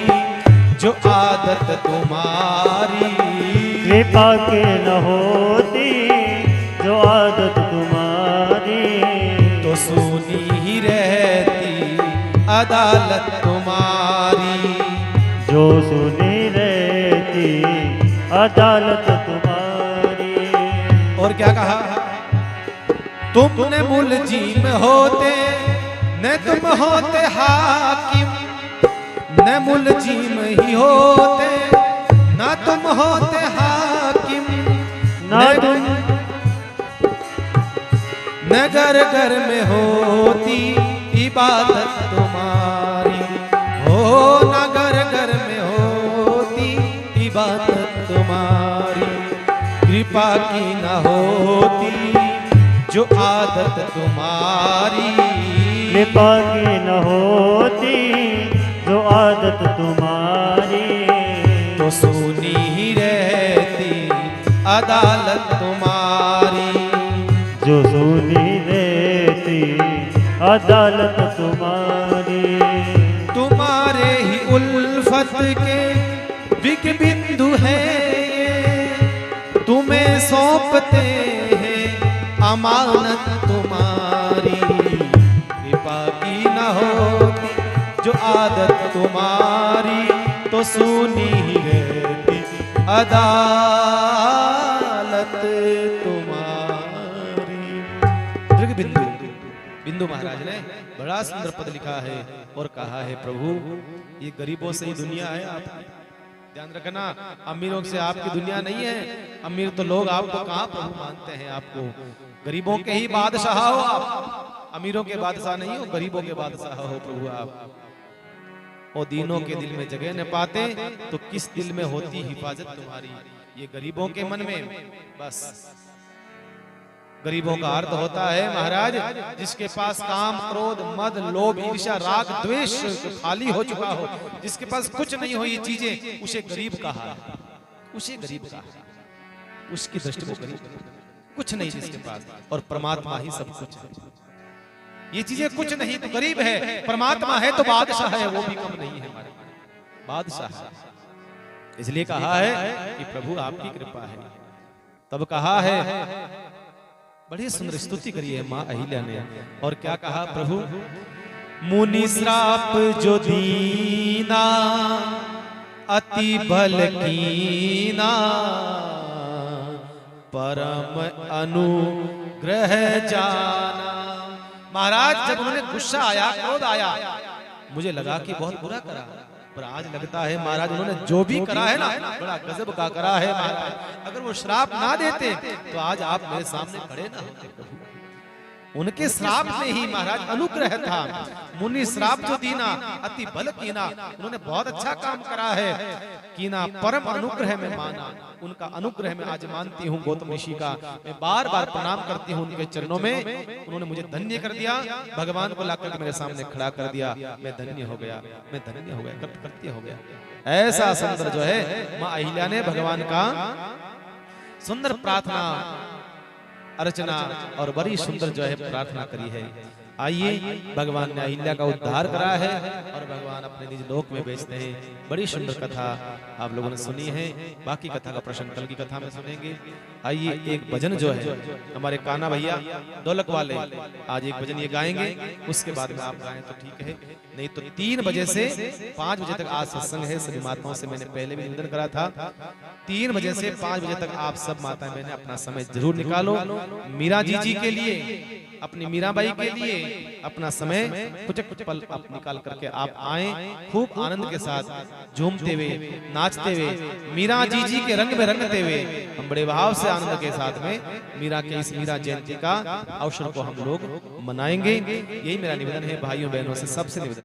जो आदत तुम्हारी। कृपा की न होती जो आदत तुम्हारी, तो सुनी ही रहती अदालत तुम्हारी। जो सुनी रहती अदालत तुम्हारी। और क्या कहा? तुमने मुलजिम होते न तुम होते हाकिम। न मुलजिम ही होते न तुम होते हाकिम। न तुम न घर घर में होती इबादत तुम्हारी। हो न घर घर में होती इबादत तुम्हारी। कृपा की न होती जो आदत तुम्हारी। कृपा की न होती जो आदत तुम्हारी, तो सुनी ही रहती अदालत तुम्हारी। जो सुनी रहती अदालत तुम्हारी। तुम्हारे ही उल्फत के बिग बिंदु है ये, तुम्हें सौंपते हैं अमानत तुम्हारी। कृपा की न होती जो आदत तुम्हारी। तो सुनी रहती अदालत तुम्हारी। दृग बिंदु बिंदु महाराज ने बड़ा सुंदर पद लिखा है और कहा है प्रभु ये गरीबों से ही दुनिया है। आप ध्यान रखना, अमीरों से आपकी दुनिया नहीं है। अमीर तो लोग आपको कहाँ प्रभु मानते हैं, आपको गरीबों के ही बादशाह हो आप। अमीरों के बादशाह नहीं हो, गरीबों के बादशाह हो प्रभु आप। और दीनों के दिल में जगह न पाते तो किस दिल में होती हिफाजत तुम्हारी। ये गरीबों के मन में बस गरीबों का अर्थ होता है महाराज जिसके पास काम क्रोध मद लोभ ईर्ष्या राग द्वेष खाली हो चुका हो, जिसके पास कुछ नहीं हो ये चीजें, उसे गरीब कहा है। उसे गरीब कहा, उसकी दृष्टि में गरीब कुछ नहीं जिसके पास, और परमात्मा ही सब कुछ है। ये चीजें कुछ नहीं तो गरीब है, परमात्मा है तो बादशाह है, वो भी कम नहीं है हमारे बादशाह है। इसलिए कहा है कि प्रभु आपकी कृपा है। तब कहा है, बड़ी सुंदर स्तुति करी है माँ अहिल्या ने। और क्या कहा प्रभु, मुनि श्राप जो दीना अति बल कीना परम अनुग्रह जाना। महाराज जब उन्होंने गुस्सा आया क्रोध आया, मुझे लगा कि बहुत बुरा करा, पर आज लगता है महाराज उन्होंने जो भी करा है ना बड़ा गजब का करा है महाराज। अगर वो श्राप ना देते तो आज आप मेरे सामने खड़े ना होते। उनके श्राप में ही महाराज अनुग्रह था। मुनि श्राप जो दीना अति बल कीना, उन्होंने बहुत अच्छा काम करा है। कीना परम अनुग्रह में माना, उनका अनुग्रह में आज मानती हूँ गौतम ऋषि का। मैं बार बार प्रणाम करती हूँ उनके चरणों में। उन्होंने मुझे धन्य कर दिया, भगवान को लाकर मेरे सामने खड़ा कर दिया। मैं धन्य हो गया, मैं धन्य हो गया, कृतकृत्य हो गया। ऐसा सुंदर जो है माँ अहिल्या ने भगवान का सुंदर प्रार्थना अर्चना और बड़ी सुंदर जो है प्रार्थना करी है। आइए भगवान ने अहिल्या का उद्धार करा है और भगवान अपने निज लोक में भेजते हैं। बड़ी सुंदर कथा आप लोगों ने सुनी है, बाकी कथा का प्रश्न कल की कथा में सुनेंगे। आइए एक भजन जो है हमारे कान्हा भैया ढोलक वाले आज एक भजन ये गाएंगे, उसके बाद में आप गाएं तो ठीक है, नहीं तो 3 बजे से 5 बजे तक आज सत्संग है। सभी माताओं से मैंने पहले भी निवेदन करा था, 3 बजे से 5 बजे तक आप सब माताएं मैंने अपना समय जरूर निकालो। मीरा जी के लिए, अपनी मीराबाई के लिए अपना समय कुछ पल आप निकाल करके आप आए, खूब आनंद के साथ झूमते हुए नाचते हुए मीरा जी के रंग में रंगते हुए हम बड़े भाव से आनंद के साथ में मीरा के इस मीरा जयंती का अवसर को हम लोग मनाएंगे। यही मेरा निवेदन है भाइयों बहनों से, सबसे निवेदन।